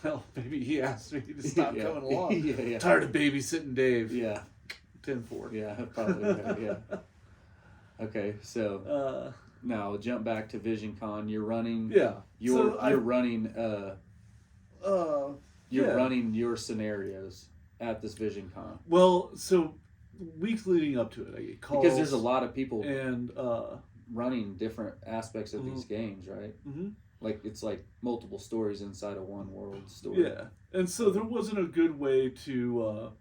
Hell, maybe he asked me to stop Yeah. coming along. Yeah. Tired of babysitting Dave. Yeah, 10-4. yeah, probably. Right, yeah. Okay, so now we'll jump back to VisionCon. You're running. Yeah. You're So running. You're yeah. running your scenarios at this VisionCon Well, so weeks leading up to it, I get calls because there's a lot of people and running different aspects of these Mhm. games, right? mhm. Like it's like multiple stories inside of one world story. Yeah, and so there wasn't a good way to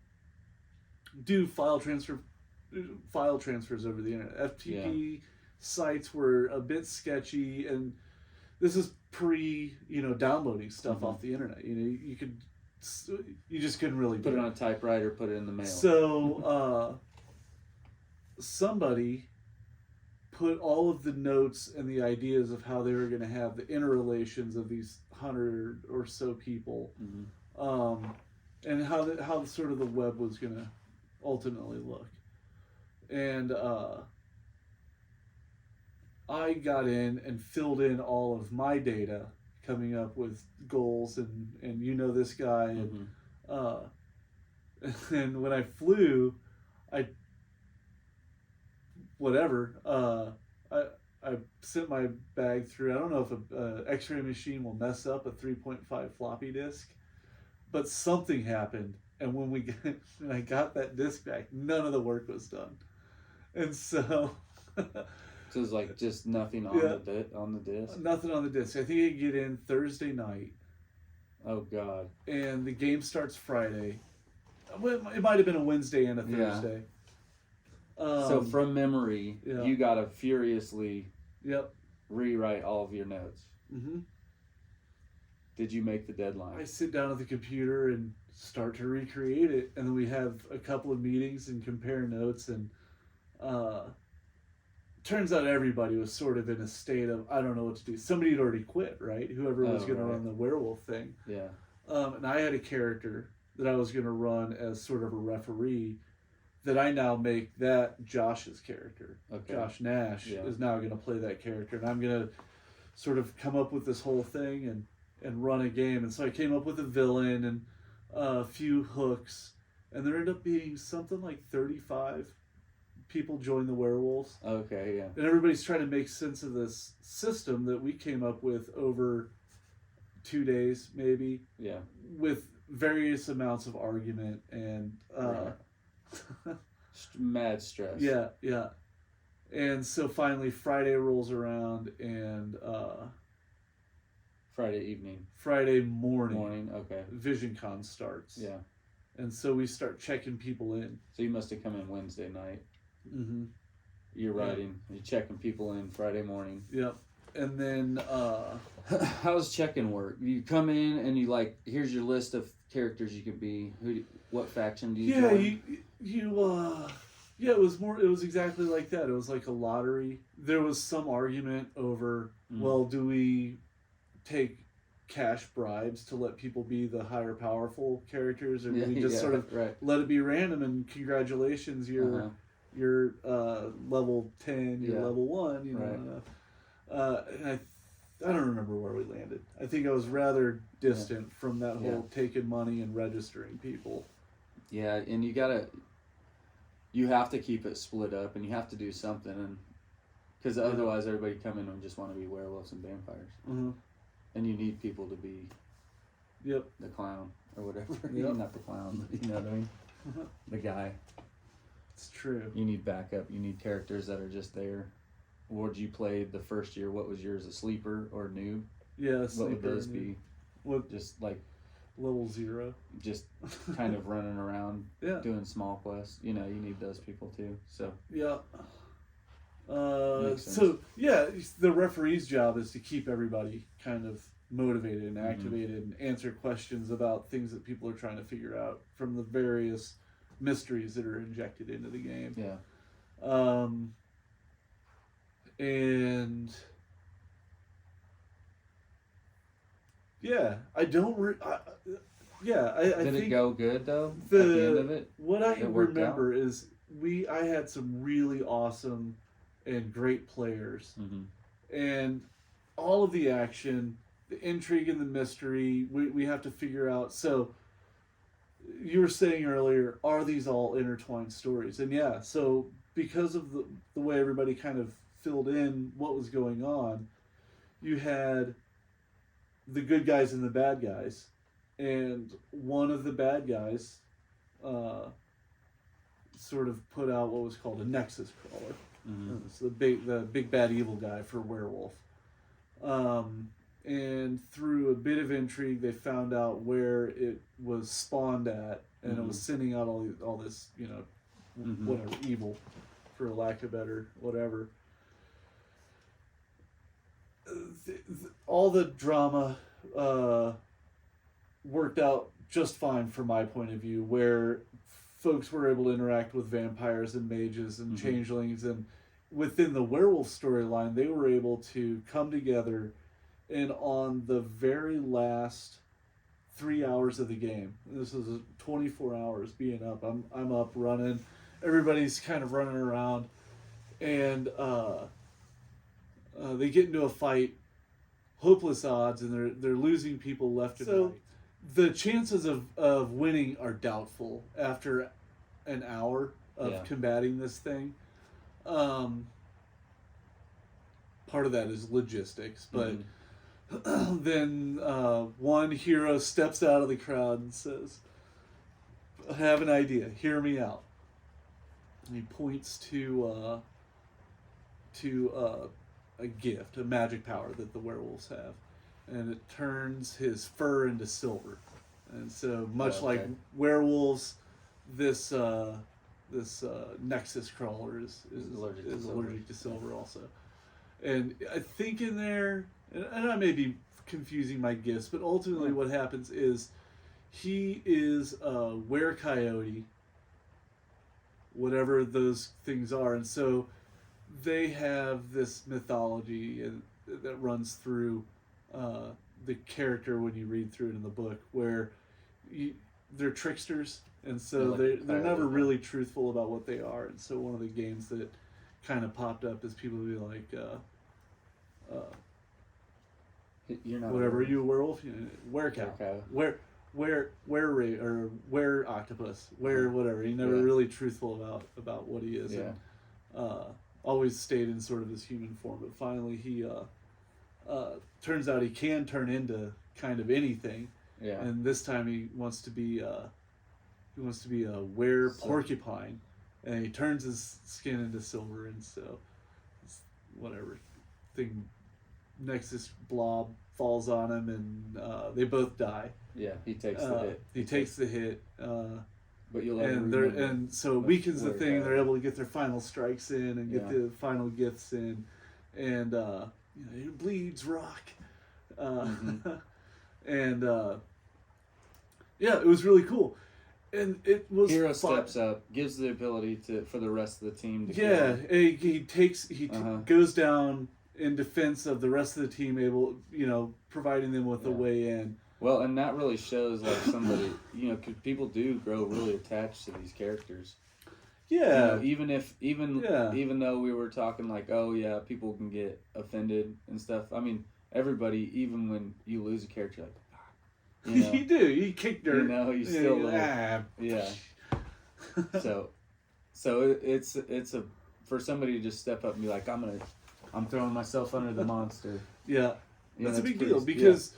do file transfers over the internet. FTP sites were a bit sketchy, and this is pre downloading stuff Mhm. off the internet. You just couldn't really Put do it on a typewriter, put it in the mail. So somebody put all of the notes and the ideas of how they were going to have the interrelations of these 100 or so people, Mhm. and how sort of the web was going to ultimately look. And I got in and filled in all of my data, coming up with goals and this guy and Mhm. and when I flew, I sent my bag through. I don't know if a X-ray machine will mess up a 3.5 floppy disk, but something happened, and when I got that disk back, none of the work was done, and so. So it's like just nothing on Yeah. on the disc. Nothing on the disc. I think I get in Thursday night, Oh God. and the game starts Friday. Well, it might have been a Wednesday and a Yeah. Thursday. So from memory, yeah. you gotta furiously Yep. rewrite all of your notes. hmm Did you make the deadline? I sit down at the computer and start to recreate it, and then we have a couple of meetings and compare notes. And turns out everybody was sort of in a state of I don't know what to do. Somebody had already quit, right? Whoever was Oh, going right. to run the werewolf thing. Yeah. And I had a character that I was going to run as sort of a referee. That I now make that Josh's character. Okay. Josh Nash Yeah. is now going to play that character, and I'm going to sort of come up with this whole thing and run a game. And so I came up with a villain and a few hooks, and there ended up being something like 35 people join the werewolves, Okay. Yeah. and everybody's trying to make sense of this system that we came up with over 2 days, maybe, Yeah. with various amounts of argument and. Right. Mad stress. Yeah. And so finally Friday rolls around, and Friday evening. Friday morning, Morning. Okay. VisionCon starts. Yeah. And so we start checking people in. So you must have come in Wednesday night. Mm-hmm. You're Yeah. writing. You're checking people in Friday morning. Yep. And then How's check-in work? You come in and you like, here's your list of characters you could be. What faction do you join? it was exactly like that. It was like a lottery. There was some argument over, Mm. well, do we take cash bribes to let people be the higher powerful characters, or do Yeah, we just yeah, sort of right. let it be random and congratulations, Uh-huh. you're level 10, you're Yeah. level 1, you know. And I don't remember where we landed. I think I was rather distant from that whole taking money and registering people. Yeah, and you have to keep it split up, and you have to do something, and because otherwise everybody come in and just want to be werewolves and vampires, Mm-hmm. and you need people to be Yep. the clown or whatever. Yep. Not the clown, but you know what I mean. The guy. It's true. You need backup. You need characters that are just there. Would you play the first year? What was yours? A sleeper or noob? Yeah. What would those be? What, Just like level 0? just kind of running around Yeah. doing small quests. You know, you need those people too. So Yeah. Makes sense. So yeah, the referee's job is to keep everybody kind of motivated and activated and answer questions about things that people are trying to figure out from the various mysteries that are injected into the game. yeah, And yeah, I don't. I did think it go good though? At the the end of it, what I it worked remember is I had some really awesome and great players, and all of the action, the intrigue and the mystery, we have to figure out. So you were saying earlier, are these all intertwined stories? And yeah, so because of the way everybody kind of filled in what was going on, you had the good guys and the bad guys, and one of the bad guys sort of put out what was called a Nexus Crawler. It's the big bad evil guy for werewolf. And through a bit of intrigue, they found out where it was spawned at, and it was sending out all this, you know, whatever, evil, for lack of better, whatever. All the drama worked out just fine from my point of view, where folks were able to interact with vampires and mages and changelings, and within the werewolf storyline, they were able to come together. And on the very last 3 hours of the game, this is 24 hours being up. I'm up running. Everybody's kind of running around, and they get into a fight. Hopeless odds, and they're losing people left and right. The chances of winning are doubtful after an hour of combating this thing. Part of that is logistics, but then one hero steps out of the crowd and says, "I have an idea. Hear me out." And he points to a gift, a magic power that the werewolves have, and it turns his fur into silver. And so, much like werewolves, this Nexus Crawler is allergic to silver also. And I think in there, and I may be confusing my gifts, but ultimately what happens is he is a were-coyote, whatever those things are, and so they have this mythology that runs through the character when you read through it in the book, where they're tricksters, and so they're never really truthful about what they are. And so one of the games that kind of popped up is people be like, you're not whatever, are you a werewolf? You know, were-cow. Were octopus, whatever. He never really truthful about what he is. Yeah. And, always stayed in sort of his human form, but finally he turns out he can turn into kind of anything. Yeah. And this time he wants to be a were porcupine, and he turns his skin into silver, and so whatever thing, Nexus blob falls on him, and they both die. Yeah, he takes the hit. He takes the hit. But you'll and so it weakens the thing. They're able to get their final strikes in and get the final gifts in, and it bleeds rock, and it was really cool, and it was hero steps up, gives the ability for the rest of the team to he goes down in defense of the rest of the team, able, providing them with a Yeah. way in. Well, and that really shows like somebody, 'cause people do grow really attached to these characters. Yeah. Even Yeah. even though we were talking like, oh yeah, people can get offended and stuff. I mean, everybody, even when you lose a character, like, You do. You kick dirt. you still you're like, yeah. So it's a for somebody to just step up and be like, I'm throwing myself under the monster. Yeah. You know, That's a big pretty- deal because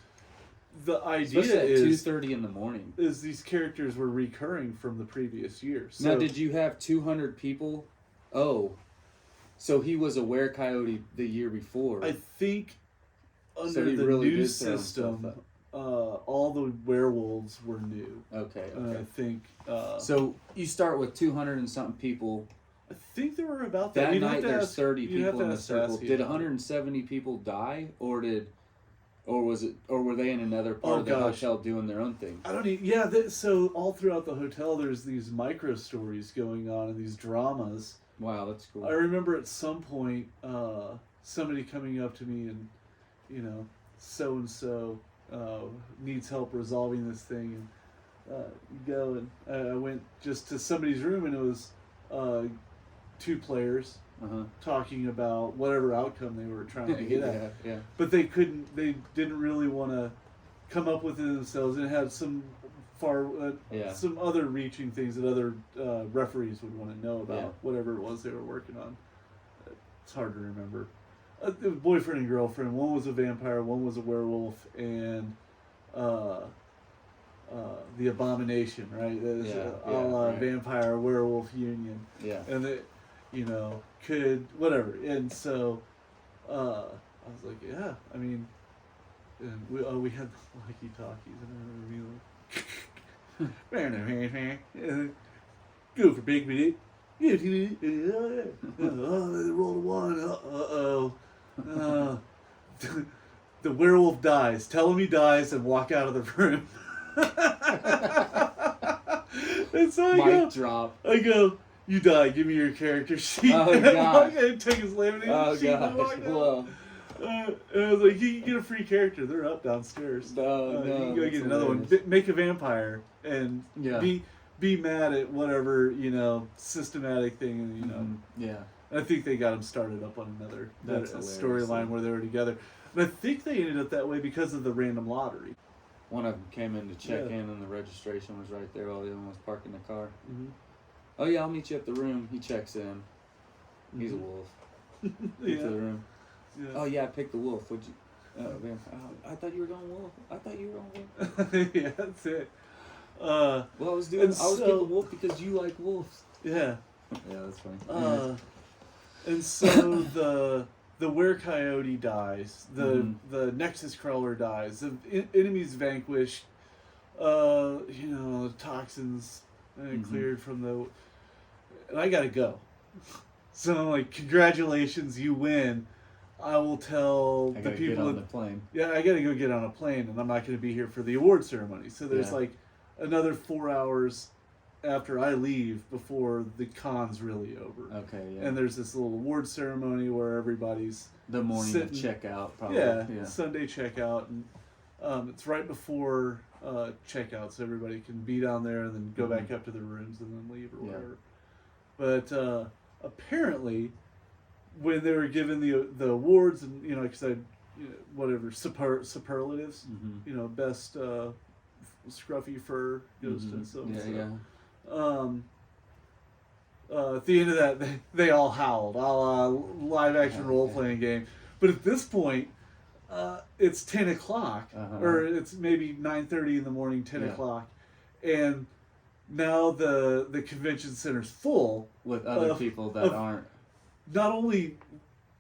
the idea especially at is 2:30 in the morning. is these characters were recurring from the previous year. So Now, did you have 200 people? Oh, so he was a were-coyote the year before. I think under So he the really new did throw himself system, up. all the werewolves were new. Okay. I think. So you start with 200 and something people. I think there were about that. That You'd have night to there's ask- 30 you'd have people to in the ask circle. Sassy Did about it. 170 people die, or were they in another part Oh, of the gosh. hotel doing their own thing? I don't even. Yeah. So all throughout the hotel, there's these micro stories going on and these dramas. Wow, that's cool. I remember at some point somebody coming up to me and, so and so needs help resolving this thing, and you go and I went just to somebody's room and it was 2 players Uh-huh. talking about whatever outcome they were trying to get at, yeah. but they didn't really want to come up with it themselves, and it had some Yeah. some other reaching things that other referees would want to know about, Yeah. whatever it was they were working on. It's hard to remember. It was boyfriend and girlfriend. One was a vampire, one was a werewolf, and the abomination, right? There's a la right. vampire werewolf union, Yeah. and it, could whatever. And so I was like, yeah, I mean, and we had the walkie talkies, and I remember being like, go for big minute. Yeah, oh, they rolled a 1. The werewolf dies. Tell him he dies and walk out of the room. And so Mic drop. I go, you die. Give me your character sheet. Oh, And gosh. I took his laminated Oh sheet and gosh. walked out. Whoa. And I was like, you get a free character. They're up downstairs. No, You no. can go that's get another one. hilarious. Make a vampire and Yeah. be mad at whatever systematic thing. And, Mhm. Yeah. I think they got him started up on another That's hilarious. storyline where they were together. And I think they ended up that way because of the random lottery. One of them came in to check Yeah. in, and the registration was right there while the other one was parking the car. Mm-hmm. Oh yeah, I'll meet you at the room. He checks in. He's a Mhm. wolf. Get to the room. Yeah. Oh yeah, I picked the wolf. Would you? Vampire. Oh, I thought you were going wolf. I thought you were going wolf. Yeah, that's it. Well, I was And getting so- the wolf because you like wolves. Yeah. Yeah, that's funny. And so the were-coyote dies. Mhm. The Nexus crawler dies. The enemies vanquished. Toxins Mhm. cleared from the. And I gotta go. So I'm like, congratulations, you win. I will tell I the gotta get people. on the plane. Yeah, I gotta go get on a plane, and I'm not gonna be here for the award ceremony. So there's Yeah. like another 4 hours after I leave before the con's really over. Okay, yeah. And there's this little award ceremony where everybody's the morning of sitting- checkout, probably. yeah, Sunday checkout, and it's right before checkout, so everybody can be down there and then go Mhm. back up to their rooms and then leave or Yeah. whatever. But apparently, when they were given the awards and because whatever superlatives, Mm-hmm. best scruffy fur goes to so and Yeah, so. yeah. At the end of that, they all howled, a la live action Oh, role yeah. playing game. But at this point, it's 10 o'clock, Uh-huh. or it's maybe 9:30 in the morning, 10 Yeah. o'clock, and now the convention center's full. With other Of- people that of- aren't. Not only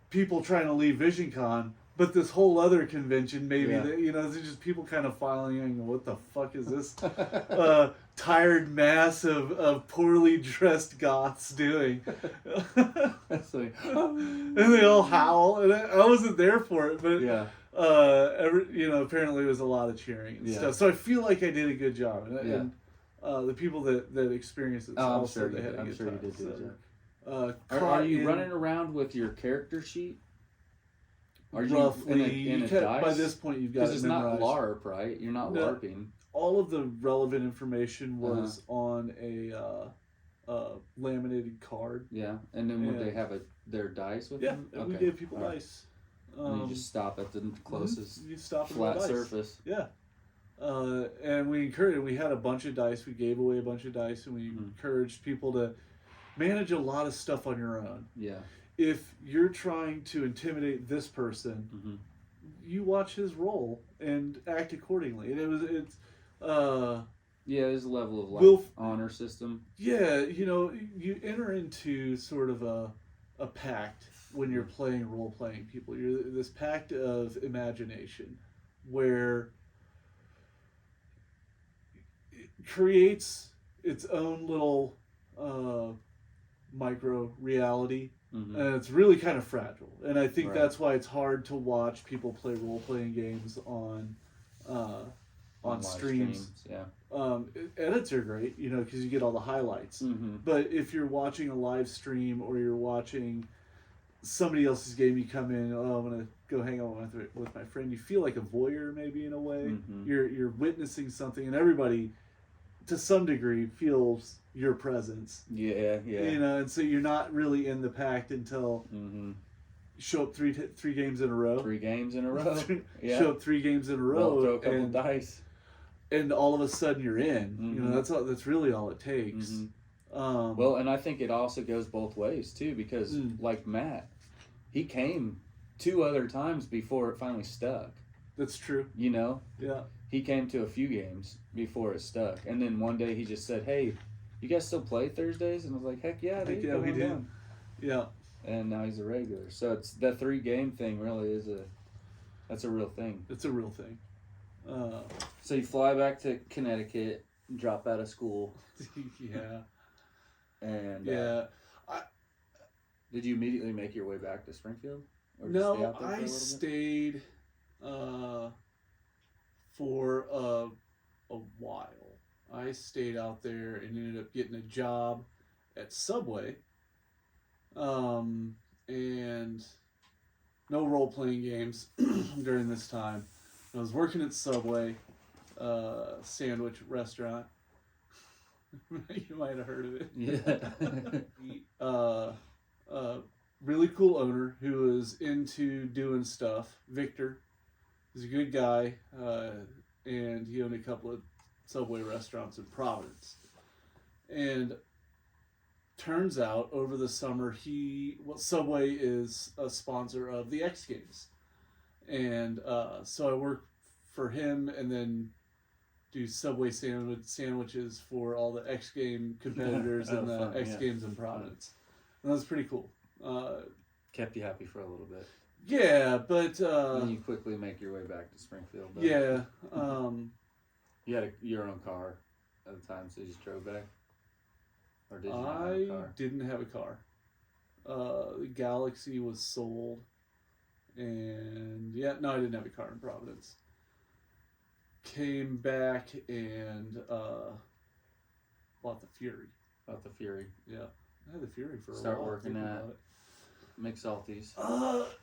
people trying to leave VisionCon, but this whole other convention, maybe Yeah. that there's just people kind of filing in. What the fuck is this? Tired mass of poorly dressed goths doing. That's like, And they all howl, and I wasn't there for it, but yeah. apparently it was a lot of cheering and Yeah. stuff. So I feel like I did a good job, and, Yeah. and the people that experienced it Oh, I'm also sure they you had did. a I'm good sure you time. did do a So, job. uh, Are caught you in- running around with your character sheet? Are you roughly. in a By dice? this point, you've got Because it it's memorized. not LARP, right? You're not No. LARPing. All of the relevant information Uh-huh. was on a laminated card. Yeah, and then would Yeah. they have their dice with Yeah, them? and we Okay. gave people All right. dice. And you just stop at the closest You stop and roll flat dice. surface. Yeah. And we encouraged. We had a bunch of dice. We gave away a bunch of dice, and we Mhm. encouraged people to manage a lot of stuff on your own. Yeah. If you're trying to intimidate this person, Mm-hmm. you watch his roll and act accordingly. And it's Yeah, there's a level of Will- honor system. yeah, you enter into sort of a pact when you're playing role playing people. You're this pact of imagination where it creates its own little micro reality. Mm-hmm. And it's really kind of fragile, and I think Right. that's why it's hard to watch people play role playing games on live streams. Yeah. Edits are great, because you get all the highlights. Mm-hmm. But if you're watching a live stream or you're watching somebody else's game, you come in. Oh, I'm gonna go hang out with my friend. You feel like a voyeur, maybe in a way. Mhm. You're witnessing something, and everybody, to some degree, feels your presence. Yeah. Yeah. And so you're not really in the pact until Mm-hmm. you show up three games in a row. 3 games in a row. Yeah. Show up 3 games in a Well, row, throw a couple dice. and all of a sudden you're in. Mhm. That's really all it takes. Mhm. Well, And I think it also goes both ways too, because like Matt, he came 2 other times before it finally stuck. that's true. Yeah. He came to a few games before it stuck, and then one day he just said, "Hey, you guys still play Thursdays?" And I was like, "Heck yeah, Heck dude, yeah, come we on do." down." Yeah. And now he's a regular. So it's the 3 game thing. Really is that's a real thing. It's a real thing. So you fly back to Connecticut, drop out of school, Yeah. and Yeah. did you immediately make your way back to Springfield? Or just stay No, out there for a I little bit? stayed for a while. I stayed out there and ended up getting a job at Subway. And no role playing games during this time. I was working at Subway, sandwich restaurant. You might have heard of it. Yeah. Really cool owner who was into doing stuff. Victor, he's a good guy, and he owned a couple of Subway restaurants in Providence. And turns out over the summer, Subway is a sponsor of the X Games, and so I work for him, and then do Subway sandwiches for all the X Game competitors Oh, and the fun, X yeah. Games in Providence. And that was pretty cool. Kept you happy for a little bit. Yeah, but And then you quickly make your way back to Springfield. Though. yeah, You had your own car at the time, so you just drove back? Or did you not have a I car? didn't have a car. The Galaxy was sold, and I didn't have a car in Providence. Came back and bought the Fury. About the Fury. Yeah, I had the Fury for Start a while. working thinking at- about it. McSalty's.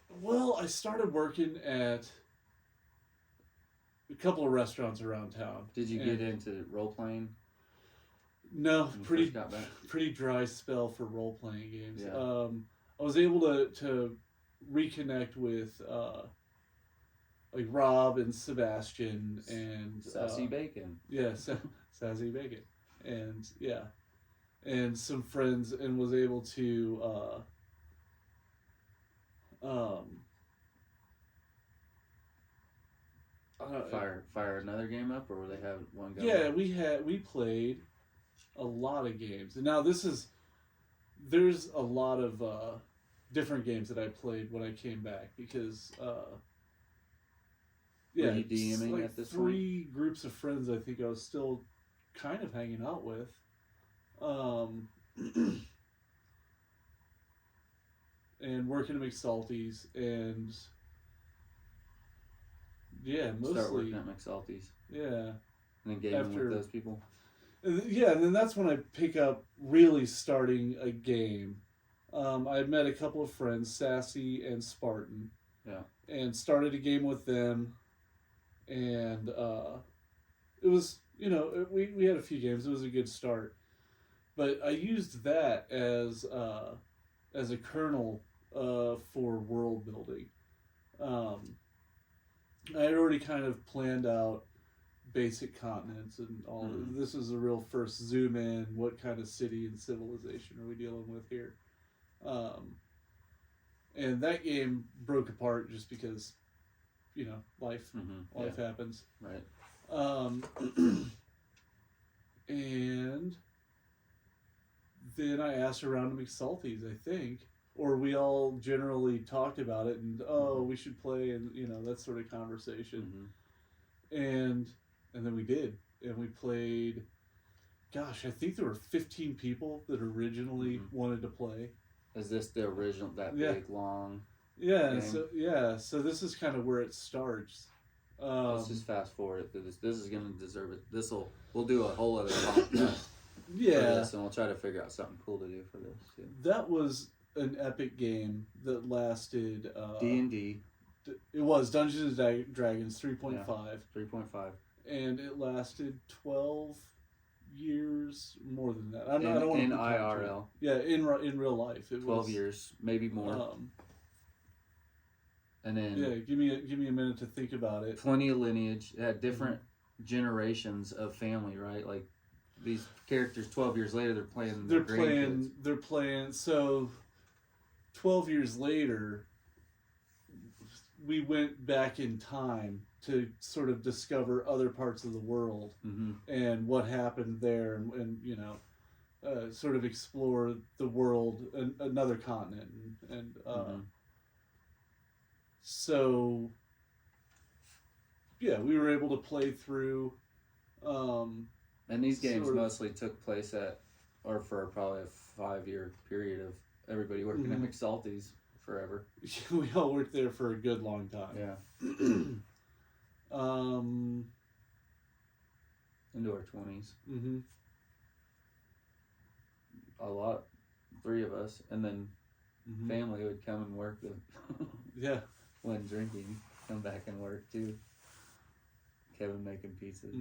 Well, I started working at a couple of restaurants around town. Did you and- get into role playing? No, when you pretty first got back? pretty dry spell for role playing games. Yeah. I was able to reconnect with like Rob and Sebastian and Sassy Bacon. yeah, Sassy Bacon, and and some friends, and was able to I don't know, Fire another game up, or they have one going? yeah, we played a lot of games, and now there's a lot of different games that I played when I came back, because Were you it's DMing like at this 3 groups of friends I think I was still kind of hanging out with, and working at McSalty's, and Start mostly working at McSalty's. yeah. And then gaming After- with those people. Yeah, and then that's when I pick up really starting a game. I had met a couple of friends, Sassy and Spartan, Yeah. And started a game with them, and it was, we had a few games. It was a good start, but I used that as a kernel for world building. I had already kind of planned out basic continents and all. This is the real first zoom in. What kind of city and civilization are we dealing with here? And that game broke apart just because, life happens. Right. And then I asked around to McSalty's, I think, or we all generally talked about it, and we should play, and that sort of conversation, and then we did, and we played. Gosh, I think there were 15 people that originally wanted to play. Is this the original, that big, long game? So this is kind of where it starts. Let's just fast forward through this. This is going to deserve it. We'll do a whole other podcast for this, and we'll try to figure out something cool to do for this. Yeah. That was an epic game that lasted... D&D. It was Dungeons and Dragons 3.5. Yeah, 3.5. And it lasted 12 years, more than that. I don't want in to IRL. Yeah, in real life. It 12 was, years, maybe more. And then give me a minute to think about it. Plenty of lineage. It had different generations of family, right? Like these characters 12 years later they're playing so 12 years later we went back in time to sort of discover other parts of the world and what happened there, and sort of explore the world, another continent, and so yeah, we were able to play through. And these games mostly took place for probably a 5-year period of everybody working at McSalty's forever. We all worked there for a good long time. Yeah. Into our 20s. A lot. 3 of us. And then family would come and work yeah. When drinking. Come back and work too. Kevin making pizzas.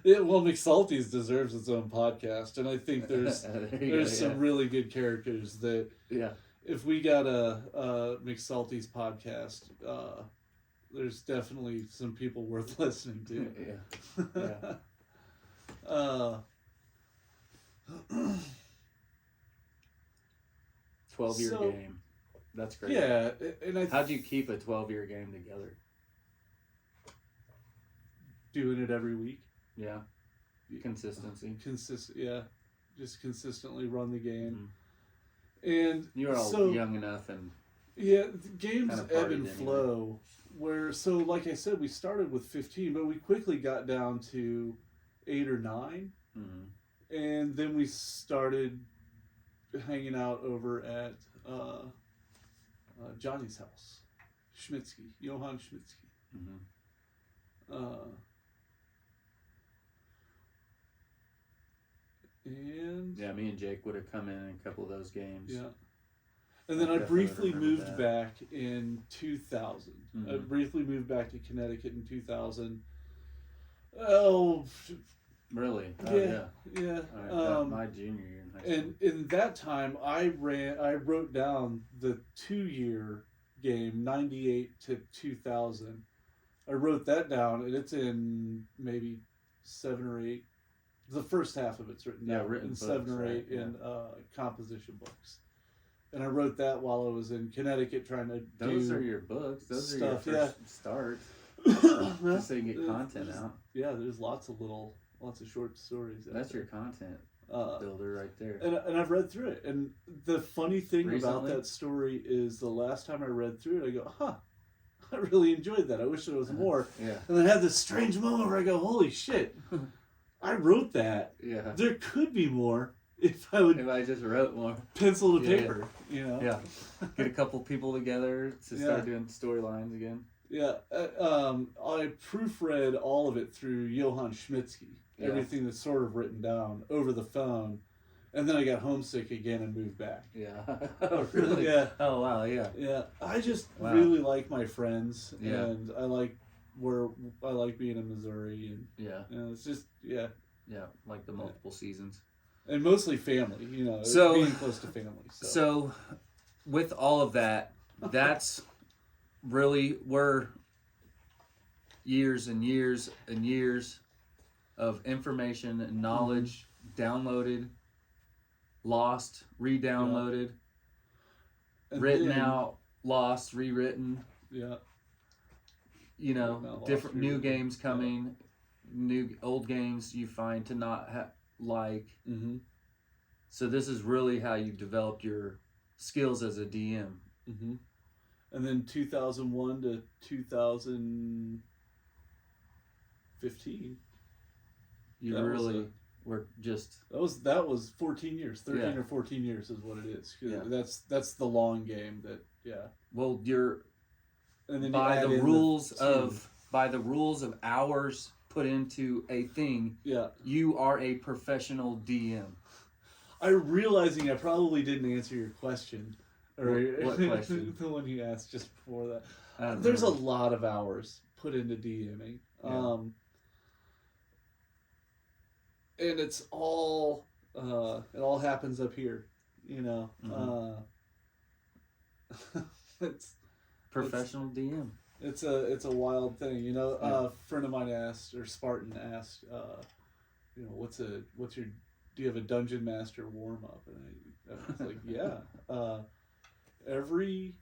Well, McSalty's deserves its own podcast, and I think there's some really good characters that if we got a McSalty's podcast, there's definitely some people worth listening to. 12-year game. That's great. Yeah, and how'd you keep a 12-year game together? Doing it every week. Yeah. Consistency. Yeah. Just consistently run the game. And you were all young enough, and the games ebb and flow. Like I said, we started with 15, but we quickly got down to 8 or 9, and then we started hanging out over at Johnny's house, Johann Schmitzky. And me and Jake would have come in a couple of those games. Yeah. And then I briefly moved back in 2000. I briefly moved back to Connecticut in 2000. Oh, really? Yeah. My junior year in high school. And in that time, I wrote down the 2-year game, 98 to 2000. I wrote that down, and it's in maybe 7 or 8. The first half of it's written down in 7 or 8 in composition books. And I wrote that while I was in Connecticut trying to Those are your books. Those stuff, are your first start. Just so you can get content out. Yeah, there's lots of short stories. That's your content builder right there. And I've read through it. And the funny thing about that story is the last time I read through it, I go, I really enjoyed that. I wish there was more. Yeah. And then I had this strange moment where I go, holy shit, I wrote that. Yeah. There could be more if I just wrote more. Pencil to paper, Yeah. Get a couple people together to start doing storylines again. Yeah. I proofread all of it through Johann Schmitzky. Everything that's sort of written down over the phone and then I got homesick again and moved back. Yeah. Oh, really? Yeah. Oh, wow. Yeah. Yeah, I just Wow. really like my friends, Yeah. and I like being in Missouri, and Yeah. it's just yeah, Like the multiple seasons. and mostly family. So- being close to family. So, with all of that, that's really where years and years and years of information and knowledge downloaded, lost, re-downloaded, And written then- out, lost, rewritten. Yeah, You know, Written out, lost, different new rewritten. games coming, new old games you find to not like. mm-hmm, So this is really how you developed your skills as a DM. mm-hmm. And then 2001 to 2015. You That was really were just That was 14 years, 13 Yeah. or 14 years is what it is. 'Cause Yeah. That's the long game. well. You're And then you by add the in rules two. of hours put into a thing. Yeah. You are a professional DM. I'm realizing I probably didn't answer your question. Or What question? the one you asked just before that. I don't There's a remember. lot of hours put into DMing. Yeah. And it's all it all happens up here, Mhm. It's Professional DM. it's a wild thing, Yeah. A friend of mine asked, or Spartan asked, what's your, do you have a dungeon master warm up? And I was like, yeah. Every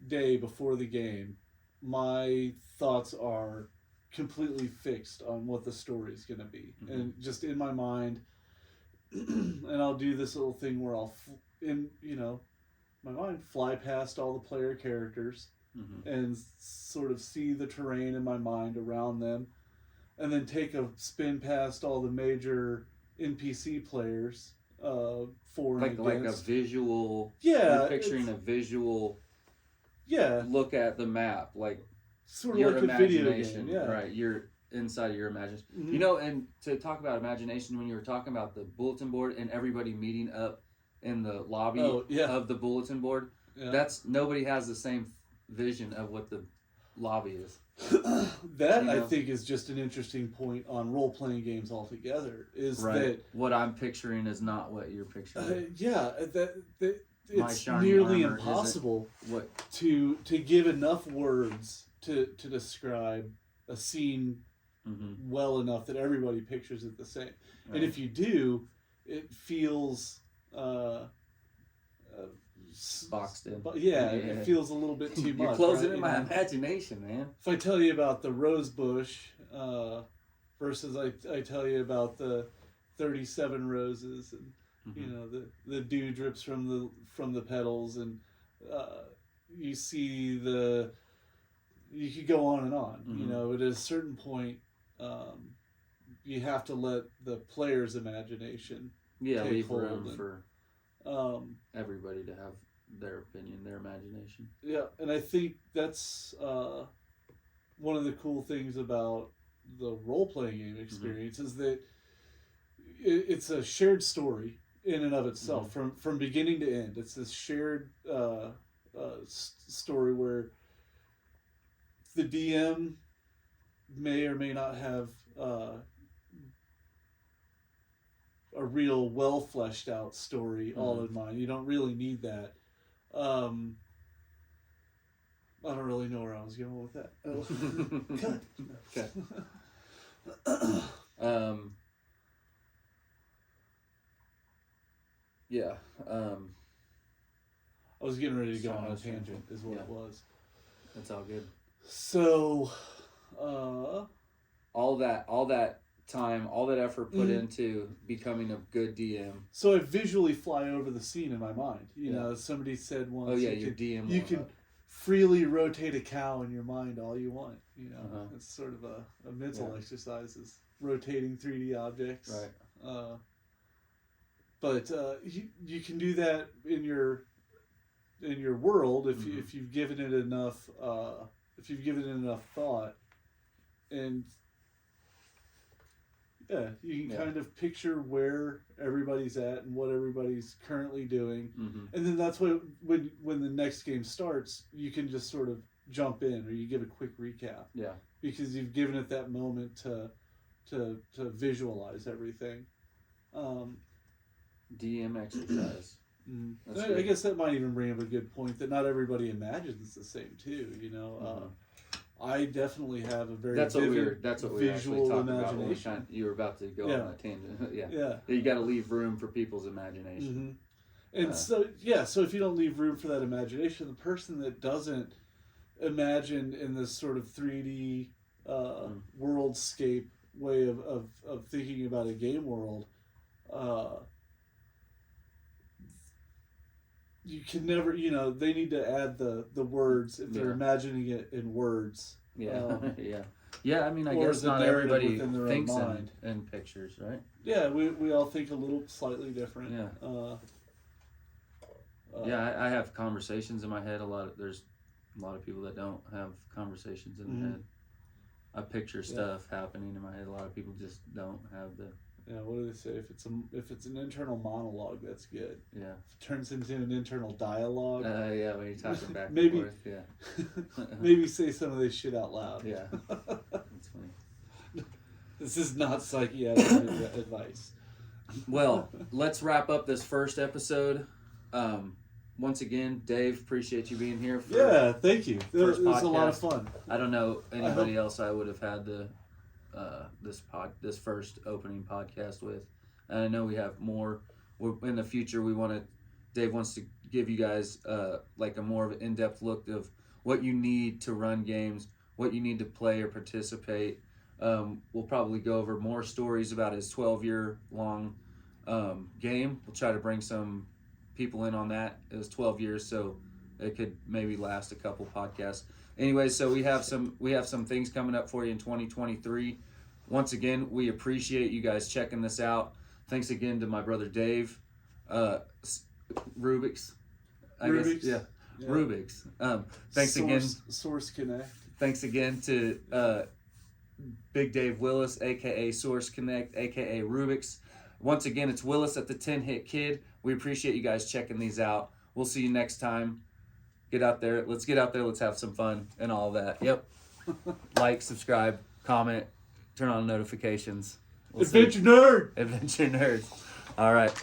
day before the game, my thoughts are completely fixed on what the story's gonna be, Mhm. and just in my mind. And I'll do this little thing where I'll, my mind fly past all the player characters Mm-hmm. and sort of see the terrain in my mind around them, and then take a spin past all the major NPC players, for and Like a against. visual. Yeah, You're picturing it's- a visual Yeah, look at the map, like sort of your like a video imagination, game. Yeah, right? You're inside of your imagination. Mhm. You know, and to talk about imagination, when you were talking about the bulletin board and everybody meeting up in the lobby Oh, yeah. of the bulletin board, Yeah. that's nobody has the same vision of what the lobby is. That You I know? think is just an interesting point on role playing games altogether. Is Right. What I'm picturing is not what you're picturing. that My it's shiny nearly armor isn't- impossible What? to give enough words to describe a scene Mm-hmm. well enough that everybody pictures it the same. Right. And if you do, it feels Boxed in. But Yeah. it feels a little bit too much. You're closing right? in my imagination, man. If I tell you about the rose bush versus I tell you about the 37 roses, and Mhm. the dew drips from the petals, and you see you could go on and on. Mhm. But at a certain point, you have to let the player's imagination. Yeah, Take leave hold room and- for everybody to have their opinion, their imagination. Yeah, and I think that's one of the cool things about the role-playing game experience is that it's a shared story in and of itself, from beginning to end. It's this shared story where the DM may or may not have a real well fleshed out story all in mind. You don't really need that. I don't really know where I was going with that. Okay. Yeah. I was getting ready to go Sorry, I on a was trying to- tangent, is what yeah. it was. That's all good. So, All that time, all that effort put Mhm. into becoming a good DM. I visually fly over the scene in my mind. Yeah. Somebody said once. Oh yeah, you your can, DM. you will can have- freely rotate a cow in your mind all you want. Uh-huh. It's sort of a mental Yeah. exercise, is rotating 3D objects. Right. But you can do that in your world if Mhm. if you've given it enough thought, and Yeah, you can Yeah. kind of picture where everybody's at and what everybody's currently doing, Mm-hmm. and then that's what when the next game starts, you can just sort of jump in or you give a quick recap Yeah. because you've given it that moment to visualize everything. Um, DM exercise. That's I good. guess that might even bring up a good point that not everybody imagines the same too. You know, I definitely have a very That's what vivid we were actually visual talking about when we imagination. you were about to go Yeah. on a tangent. Yeah. Yeah. You got to leave room for people's imagination. And so if you don't leave room for that imagination, the person that doesn't imagine in this sort of 3D worldscape way of thinking about a game world, you can never, they need to add the words if they're Yeah. imagining it in words. Yeah. Yeah. I mean, I Or guess as a not narrative everybody within their own thinks mind. in pictures, right? Yeah, we all think a little slightly different. Yeah. Yeah, I have conversations in my head. There's a lot of people that don't have conversations in their head. I picture stuff happening in my head. A lot of people just don't have the. Yeah, what do they say? If it's an internal monologue, that's good. Yeah. If it turns into an internal dialogue, Yeah, when you're talking back Maybe- and forth. Yeah. maybe say some of this shit out loud. Yeah. That's funny. This is not psychiatric advice. Well, let's wrap up this first episode. Once again, Dave, appreciate you being here. For, Yeah, thank you. It was First a lot of podcast. fun. I don't know anybody else I would have had the this first opening podcast with, and I know we have more. In the future, Dave wants to give you guys like a more of an in-depth look of what you need to run games, what you need to play or participate. We'll probably go over more stories about his 12-year long game. We'll try to bring some people in on that. It was 12 years, so it could maybe last a couple podcasts. Anyway, so we have some things coming up for you in 2023. Once again, we appreciate you guys checking this out. Thanks again to my brother Dave, Rubik's. Rubik's. Yeah. Rubik's. Thanks again. Source Connect. Thanks again to Big Dave Willis, aka Source Connect, aka Rubik's. Once again, it's Willis at the 10-Hit Kid. We appreciate you guys checking these out. We'll see you next time. Get out there. Let's get out there. Let's have some fun and all that. Yep. Like, subscribe, comment, turn on notifications. We'll see. Adventure Nerd! Adventure Nerds. All right.